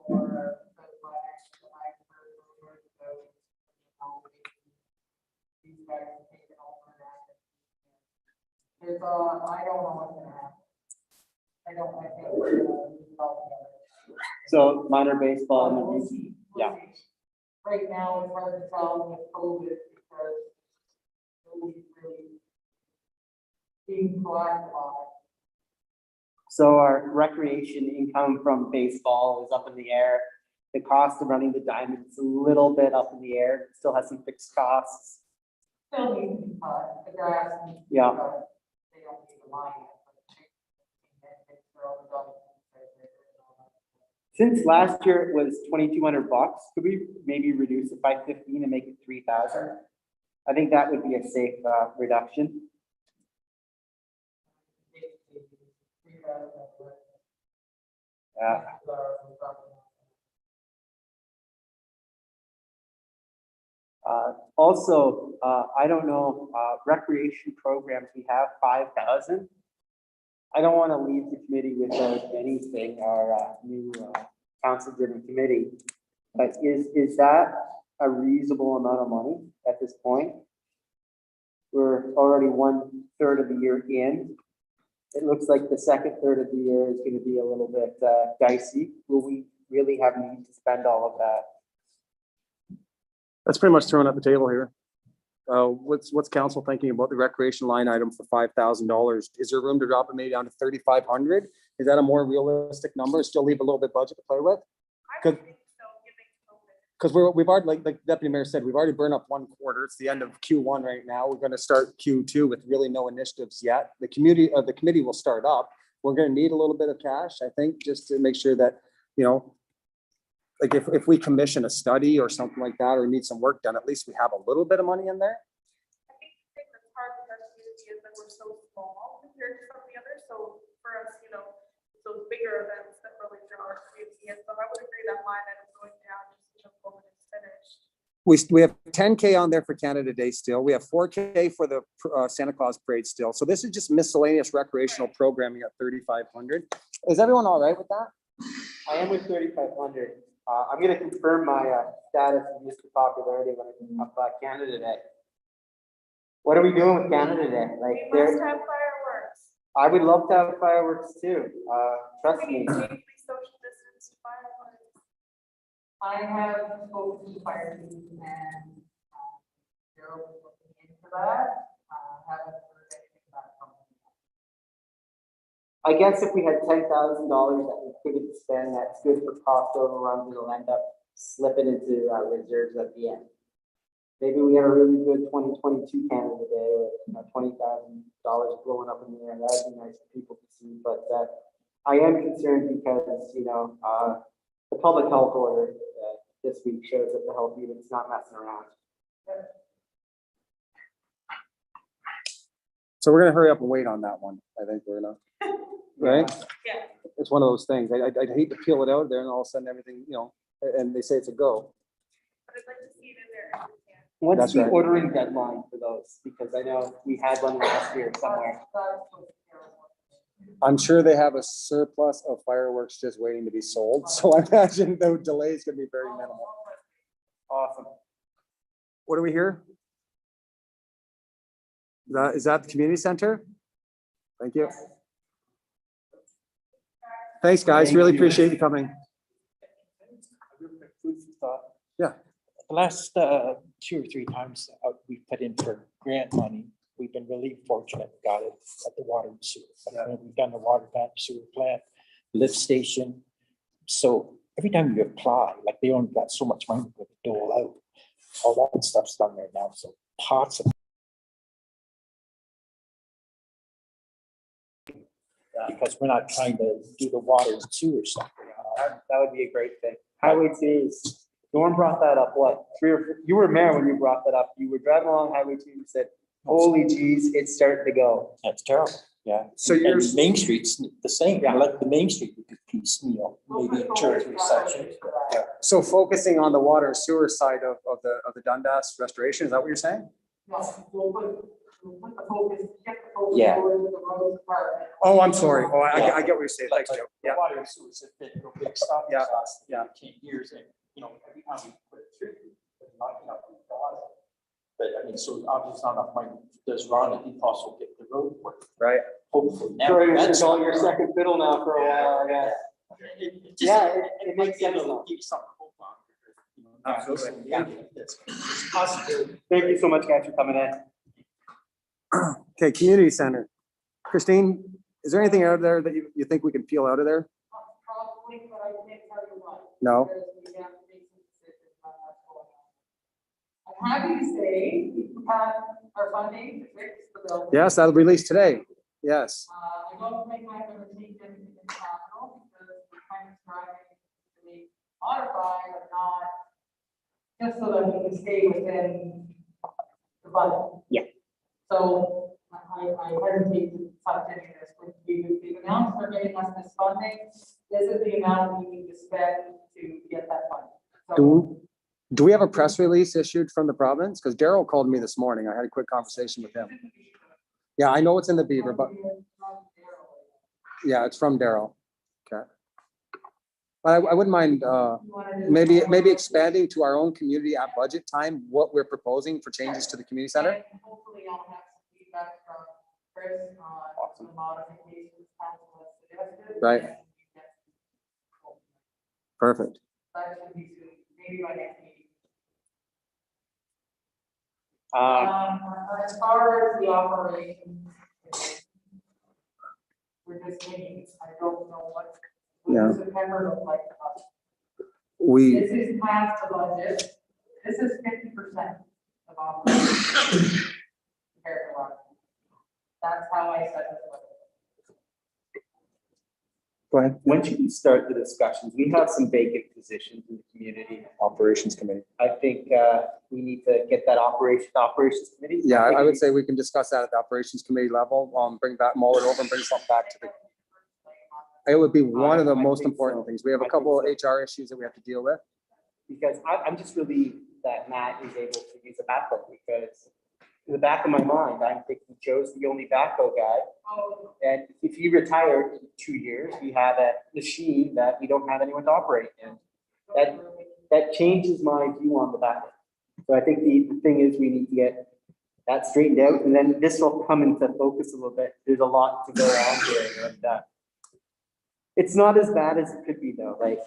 for the flags that I've heard about. These guys have taken over that. There's I don't know what's gonna happen. I think we'll all together. So minor baseball and We'll the see. yeah. Right now, it's hard to tell with COVID because nobody's really being proactive on it. So our recreation income from baseball is up in the air. The cost of running the diamond is a little bit up in the air. It still has some fixed costs. Still needs to be cut, the grass needs to be Yeah. cut. They don't need the line. Since last year it was $2,200, could we maybe reduce it by 15 and make it 3,000? I think that would be a safe reduction. Yeah. Also, I don't know, recreation programs, we have 5,000. I don't want to leave the committee without anything, our new council-driven committee. But is that a reasonable amount of money at this point? We're already 1/3 of the year in. It looks like the second third of the year is going to be a little bit dicey. Will we really have need to spend all of that? That's pretty much thrown at the table here. What's council thinking about the recreation line item for $5,000? Is there room to drop it maybe down to 3,500? Is that a more realistic number? Still leave a little bit budget to play with? I would think so, giving COVID. Because we've already, like Deputy Mayor said, we've already burned up one quarter. It's the end of Q1 right now. We're going to start Q2 with really no initiatives yet. The committee will start up. We're going to need a little bit of cash, I think, just to make sure that, you know, like if we commission a study or something like that, or need some work done, at least we have a little bit of money in there. I think the thing that's hard with our community is that we're so small compared to some of the others, so for us, you know, those bigger events that really draw our community in, so I would agree that line item going down just until COVID is finished. We have 10K on there for Canada Day still. We have 4K for the Santa Claus parade still. So this is just miscellaneous recreational programming at 3,500. Is everyone all right with that? I am with 3,500. I'm going to confirm my status of Mr. Popularity when I come up Canada Day. What are we doing with Canada Day? Like, We must have fireworks. I would love to have fireworks too. Trust We me. need safely social distanced fireworks. I have spoken to fire chief and they're looking into that. Haven't heard anything back from them. I guess if we had $10,000 that we couldn't spend, that's good for cost overruns. It'll end up slipping into reserves at the end. Maybe we have a really good 2022 Canada Day with $20,000 blowing up in the air. That'd be nice for people to see. But I am concerned because, you know, the public health order this week shows that the health unit's not messing around. So we're gonna hurry up and wait on that one. I think we're gonna, right? Yeah. It's one of those things. I'd hate to peel it out there and all of a sudden everything, you know, and they say it's a go. But I'd like to see it in there if we can. What's That's the right. ordering deadline for those? Because I know we had one last year somewhere. I'm sure they have a surplus of fireworks just waiting to be sold. So I imagine the delay is gonna be very minimal. Awesome. What do we hear? Is that the community center? Thank you. Thanks, guys. Thank Really you. appreciate you coming. The last 2 or 3 times we put in for grant money, we've been really fortunate, got it at the water and sewer. We've done the water plant, sewer plant, lift station. So every time you apply, like they only got so much money to dole out. All that stuff's done there now, so pots of. Because we're not trying to do the water and sewer stuff. That would be a great thing. Highway 2 is, Norm brought that up, what, 3 or 4, you were mayor when you brought that up. You were driving along Highway 2 and said, holy geez, it's starting to go. That's terrible, yeah. So And yours, Main Street's the same, Yeah. like the Main Street, you could piecemeal, maybe 2 or 3 sections. So focusing on the water and sewer side of the Dundas restoration, is that what you're saying? No, we'll put the focus, shift the focus Yeah. over to the road department. Oh, I'm sorry. Oh, I get what you're saying. Like, Thanks, Joe. the Yeah, water and sewer, it's been a big stop. Yeah, Last yeah. 10 years, and, you know, every time we put it through, but not enough in the water. But I mean, so obviously not enough money does Ron and he also get the road work, right. hopefully. Now, Sorry, that's it's all your second fiddle now for a while, I guess. It just- Yeah, it might makes be able sense to though. Give you something to hope on. You know, Absolutely. Yeah, it's a possibility. Thank you so much, guys, for coming in. Okay, community center. Christine, is there anything out there that you think we can peel out of there? Probably, but I can't tell you what. No? Because we have to make some decisions on what's going on. I'm happy to say, we have our funding to fix the building. Yes, that'll release today. Yes. I don't think I'm gonna take them to the capital, because we're kind of striving to be modified, but not just so that we can stay within the budget. Yeah. So I hesitate to touch any of this, with the amounts they're giving us this funding, this is the amount we need to spend to get that funding. So Do we have a press release issued from the province? Because Daryl called me this morning. I had a quick conversation with him. Yeah, I know it's in the Beaver, but yeah, it's from Daryl. Okay. But I wouldn't mind, maybe expanding to our own community at budget time, what we're proposing for changes to the community center. And hopefully I'll have some feedback from Chris on some modifications council has suggested. Right. And Perfect. that should be soon, maybe by next meeting. As far as the operation, we're just waiting. I don't know what does September look like to us. We, This is past the budget. This is 50% of operation. Compared to last. That's how I set this budget. go ahead. When should we start the discussions? We have some vacant positions in the community. Operations committee. I think we need to get that operations committee. Yeah, I would say we can discuss that at the operations committee level, bring back, mull it over and bring something back to the. It would be one of the I most think important so. things. We have I a think couple of so. HR issues that we have to deal with. Because I'm just relieved that Matt is able to use a backhoe, because in the back of my mind, I'm thinking Joe's the only backhoe guy. Oh, And if he retired in 2 years, we have a machine that we don't have anyone to operate. And that changes my view on the backhoe. So I think the thing is, we need to get that straightened out, and then this will come into focus a little bit. There's a lot to go on here, and it's not as bad as it could be though, like,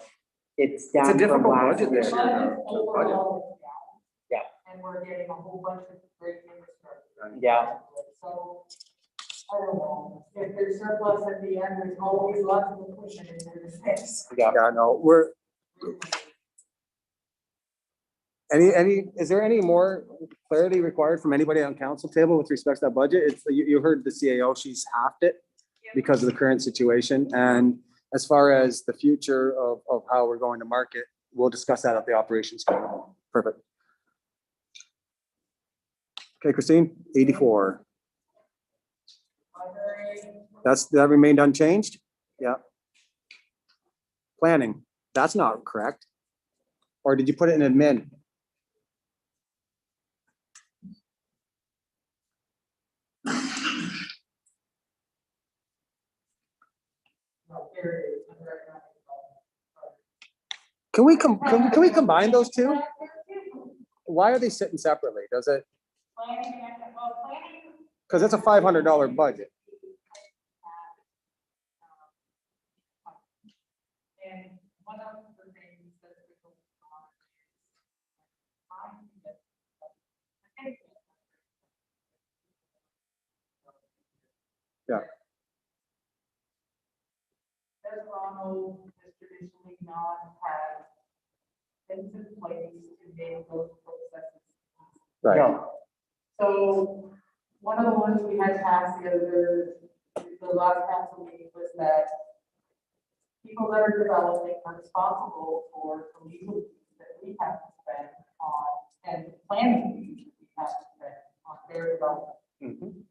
it's down from difficult last budget year. this year. budget overall is down. Yeah. And we're getting a whole bunch of great infrastructure. Yeah. So, I don't know, if there's surplus at the end, there's always lots of cushion in there to fix. Yeah. Yeah, no, is there any more clarity required from anybody on council table with respect to that budget? It's, you heard the CAO, she's halved it because of the current situation. And as far as the future of how we're going to market, we'll discuss that at the operations committee. Perfect. Okay, Christine, 84. That remained unchanged? Yeah. Planning, that's not correct. Or did you put it in admin? Can we combine those two? Why are they sitting separately? Does it, because it's a $500 budget. And one of the things that we go on is Yeah. As Ronald has traditionally not had things in place to make those processes. Right. No. So one of the ones we had passed the last council meeting was that people that are developing are responsible for the legal fees that we have to spend on, and the planning fees that we have to spend on their development. Mhm.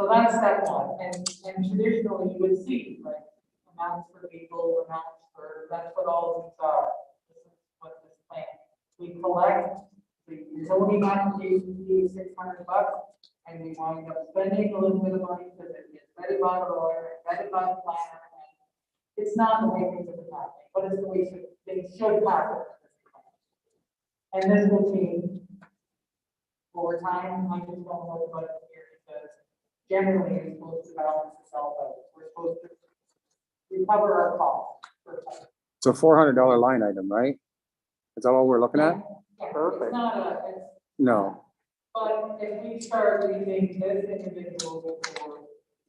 So that's step one, and traditionally you would see like amounts for legal, amounts for, that's what all these are. This is we collect the zoning application fee, $600, and we wind up spending a little bit of money because it gets vetted by the lawyer, vetted by the planner. And it's not the way things have been happening, but it's the way things should happen. And this will change over time. I just don't know what it's here because generally it's supposed to balance itself out. We're supposed to recover our costs. It's a $400 line item, right? Is that what we're looking at? Yeah, Perfect. It's not a, it's, No. but if we start using this individual for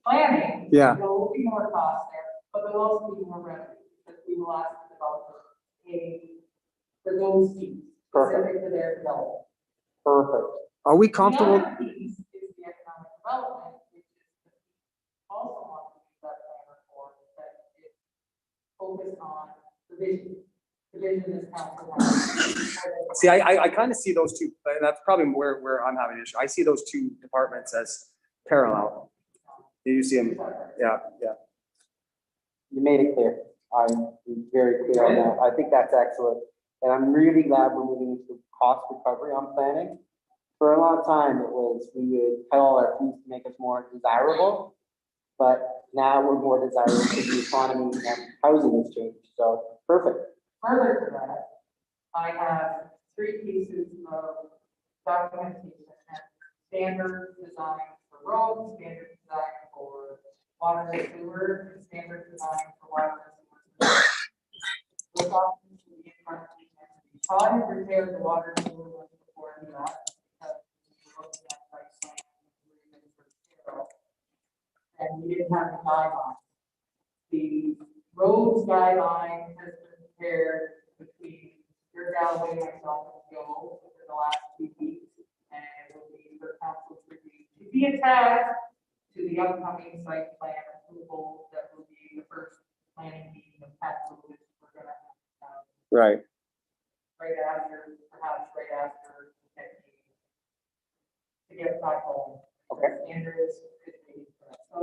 planning. Yeah. There will be more costs there, but there will also be more revenue, because we will ask the developer to pay for those fees. Specific to their development. Perfect. Are we comfortable? The other piece is the economic development, which is also on the planner report, that is focused on the vision. The vision this council has. See, I kind of see those two, and that's probably where I'm having an issue. I see those two departments as parallel. Do you see them? Yeah, yeah. You made it clear. I'm very clear on that. I think that's excellent. And I'm really glad we're moving into cost recovery on planning. For a long time, it was, we would cut all our fees to make us more desirable. But now we're more desirable because the economy and housing has changed. So perfect. Further to that, I have 3 pieces of documentation and standard design for roads, standard design for water and sewer, and standard design for water and sewer. Those documents will be in front of you next week. I have prepared the water and sewer ones before I do that, because we're looking at site plan agreements for zero. And we didn't have the guidelines. The roads guideline has been prepared between your Galloway, myself, and Joe over the last 2 weeks. And it will be for council review to be attached to the upcoming site plan approval that will be the first planning meeting of council, which we're gonna have Right. right after, perhaps right after the next meeting. To get back home. Okay. Andrews could be, so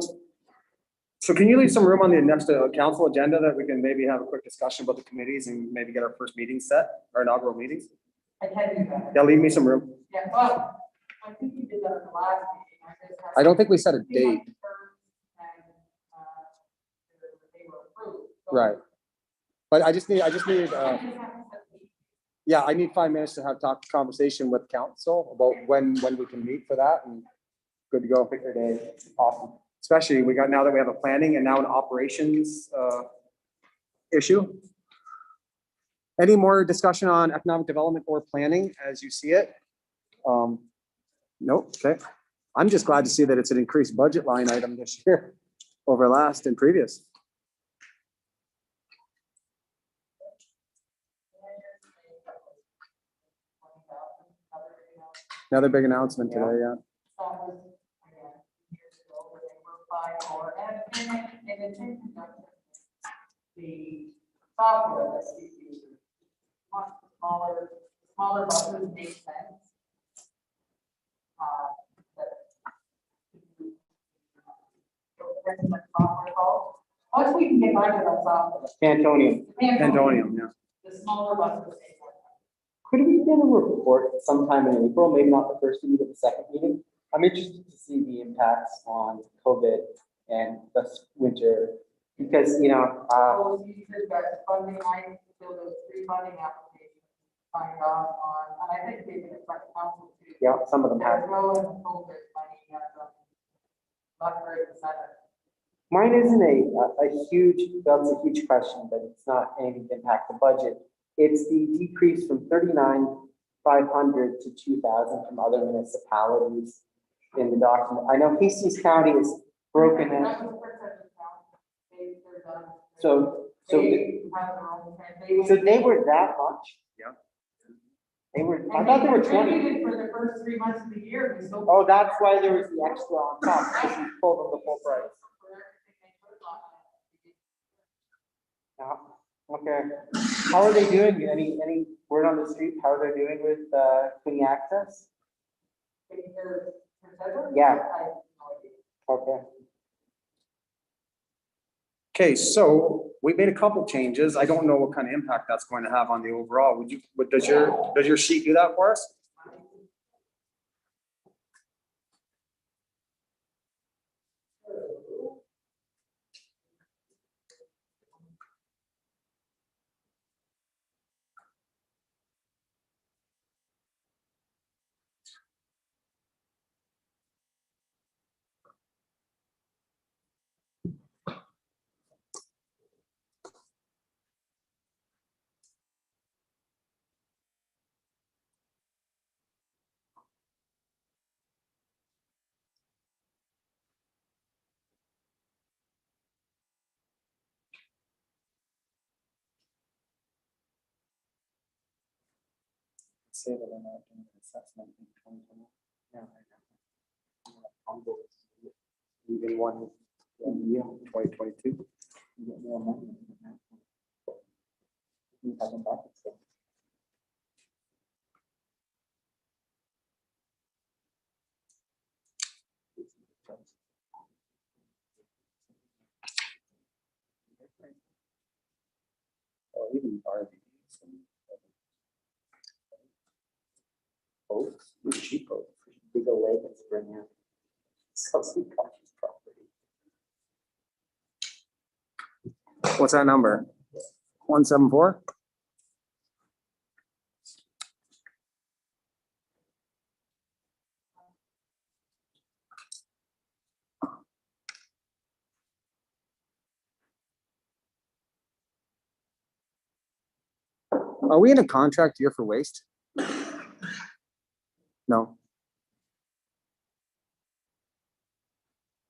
So can you leave some room on the next council agenda that we can maybe have a quick discussion about the committees and maybe get our first meeting set, our inaugural meetings? I can do that. Yeah, leave me some room. Yeah, well, I think you did that at the last meeting. Just have I don't think we set a to see date. what terms and, they were approved. So Right. But I just need, I just have to set the- yeah, I need 5 minutes to have conversation with council about when we can meet for that and good to go. Pick your day. Awesome. Especially now that we have a planning and now an operations issue. Any more discussion on economic development or planning as you see it? Nope, okay. I'm just glad to see that it's an increased budget line item this year over last and previous. Another big announcement today, yeah. That was, again, years ago, where they were applied for, and it's in conjunction with the software that we use. Much smaller buses make sense. That software called. Once we can get back to that software. Antonium. Pandonium, yeah. The smaller buses make more sense. Could we get a report sometime in April, maybe not the first meeting, but the second meeting? I'm interested to see the impacts on COVID and this winter, because, So you said that funding, I feel those 3 funding applications signed off on, and I think they've been in front of council too. yeah, some of them have. There's no COVID money at the, not very center. Mine isn't a huge, that's a huge question, but it's not anything to impact the budget. It's the decrease from 39,500 to 2,000 from other municipalities in the document. I know Hastings County is broken in. That was Princess County. They're done. So They have their own thing. so they were that much? Yeah. They were, I And thought they were 20. contributed for the first 3 months of the year. We still. Oh, that's why there was the extra on top, because you pulled them the full price. Yeah, okay. How are they doing? Any word on the street? How are they doing with clean access? Yeah. Okay. Okay, so we made a couple changes. I don't know what kind of impact that's going to have on the overall. Does your sheet do that for us? Say that I'm not doing an assessment in 2020. Yeah, I know. Even one year, 2022. You get more money than that. You have them back, so. Or even RVs and boats, cheap boats, big old lake and spring in. Sell some cautious property. What's that number? 174? Are we in a contract year for waste? No.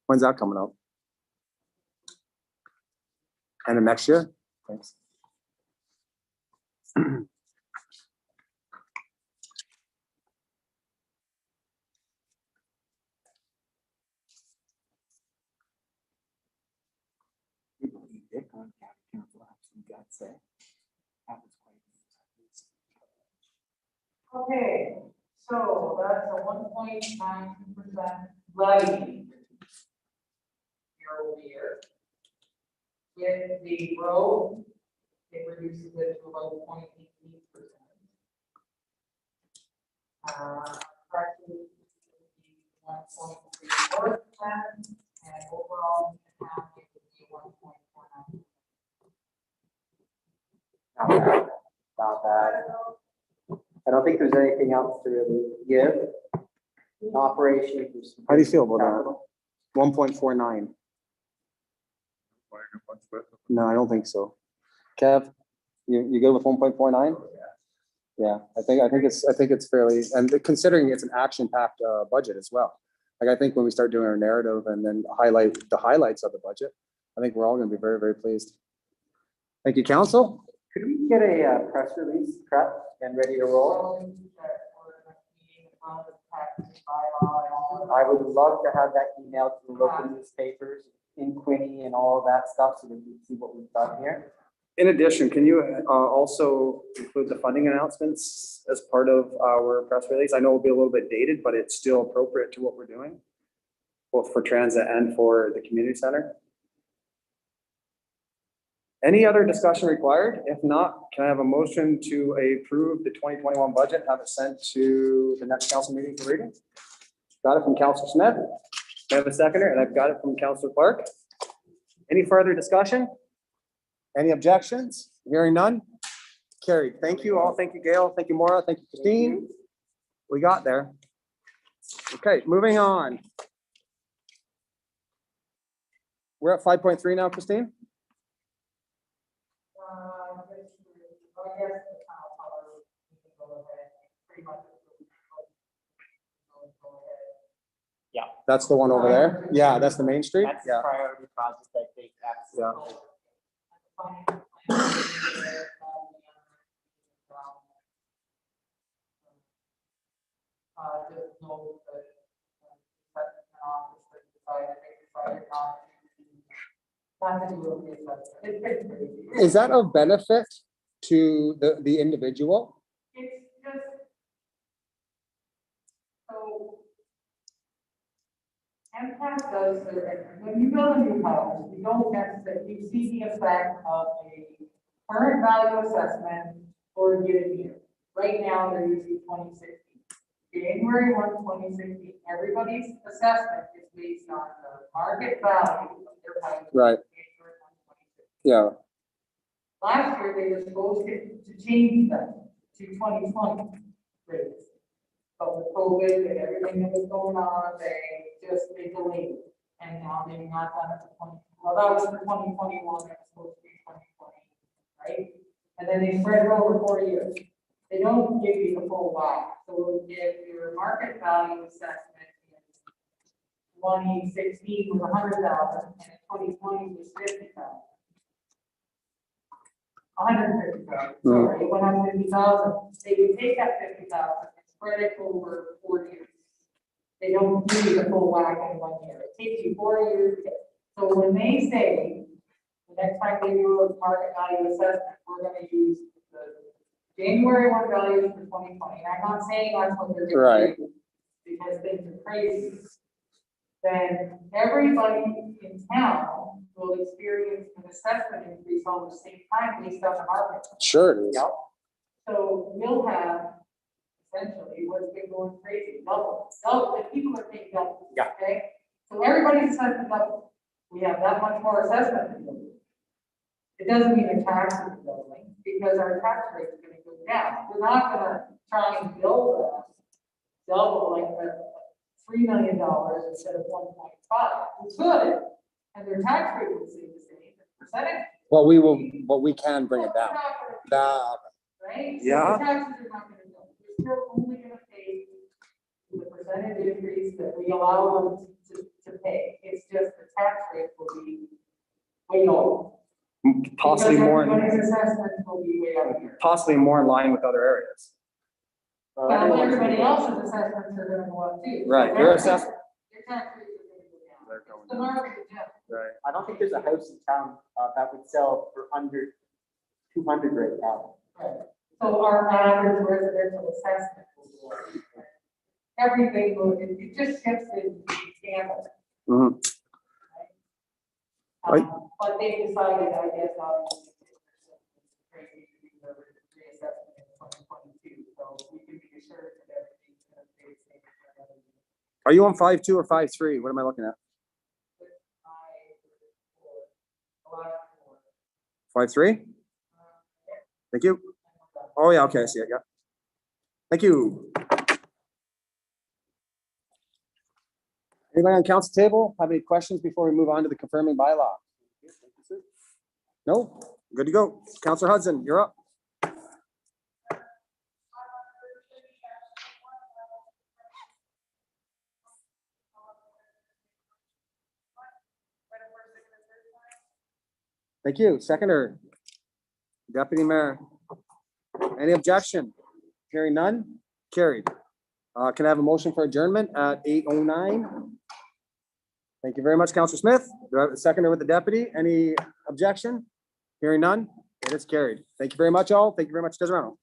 When's that coming up? End of next year? Thanks. Okay, so that's a 1.9% levy year-over-year. With the road, it reduces it to 11.88%. Correctly, 1.34%, and overall, the county would be 1.49%. Not bad. I don't think there's anything else to really give. In operation. How do you feel about that? 1.49. No, I don't think so. Kev, you good with 1.49? Yeah, I think it's fairly, and considering it's an action-packed budget as well. Like, I think when we start doing our narrative and then highlight the highlights of the budget, I think we're all gonna be very, very pleased. Thank you, council. Could we get a press release prepped and ready to roll? I would love to have that emailed to the local newspapers in Quinny and all of that stuff so that we can see what we've done here. In addition, can you also include the funding announcements as part of our press release? I know it'll be a little bit dated, but it's still appropriate to what we're doing, both for transit and for the community center. Any other discussion required? If not, can I have a motion to approve the 2021 budget, have it sent to the next council meeting for reading? Got it from Councilor Smith. I have a seconder, and I've got it from Councilor Clark. Any further discussion? Any objections? Hearing none? Carried. Thank you all. Thank you, Gail. Thank you, Maura. Thank you, Christine. We got there. Okay, moving on. We're at 5.3 now, Christine? Yeah. That's the one over there? Yeah, that's the Main Street? That's the Yeah. priority project, I think, that's. Yeah. Just know that, office that decided not to do it. It's been crazy. Is that of benefit to the individual? It's just. So. MCAS does, when you build a new house, you don't necessarily, you see the effect of a current value assessment for a given year. Right now, they're using 2016. January 1, 2016, everybody's assessment is based on the market value of their house. Right. January 1, 2016. Yeah, Last year, they were supposed to change that to 2020 rates. But with COVID and everything that was going on, they delayed it. And now they've not done it for 20, well, that was for 2021, it was supposed to be 2020, right? And then they spread it over 4 years. They don't give you the full whack. So if your market value assessment in 2016 was 100,000 and in 2020 was 50,000. 150,000, sorry, 150,000. They would take that 50,000 and spread it over 4 years. They don't give you the full whack in 1 year. It takes you 4 years to get. So when they say, the next time they do a market value assessment, we're gonna use the January 1 values for 2020, and I'm not saying that's what they're gonna do, because things are crazy. Then everybody in town will experience an assessment increase all at the same time based on the market. sure it is. So we'll have essentially what's been going crazy, double, the people are paying double. Yeah. Okay, so everybody's assessment double. We have that much more assessment to do. It doesn't mean the taxes are doubling, because our tax rate is gonna go down. We're not gonna try and build a double like the $3 million instead of 1.5. We could, and their tax rate would stay the same, the percentage. Well, we can bring it down. Right? So Yeah. the taxes are not gonna go. We're still only gonna pay the percentage increase that we allow them to pay. It's just the tax rate will be way lower. Possibly Because more, everybody's assessment will be way up here. possibly more in line with other areas. Well, everybody else's assessments are gonna go up too. Right, your assessment. Your tax rates are gonna go down. They're going The down. market is down. Right. I don't think there's a house in town that would sell for under 200 right now. Right. So our average residential assessment will go up. Everything will, it just shifts in gamut. Mhm. Right. But they decided, I guess, obviously, it's crazy to do the reassessment in 2022, so we can be assured that everything's gonna stay the same for another year. Are you on 5.2 or 5.3? What am I looking at? With the last four. 5.3? Thank you. Oh, yeah, okay, I see it, yeah. Thank you. Anybody on council table have any questions before we move on to the confirming bylaw? No? Good to go. Councillor Hudson, you're up. Thank you. Seconder. Deputy Mayor. Any objection? Hearing none? Carried. Can I have a motion for adjournment at 8:09? Thank you very much, Councillor Smith. Do I have a seconder with the deputy? Any objection? Hearing none? It is carried. Thank you very much, all. Thank you very much, Desirano.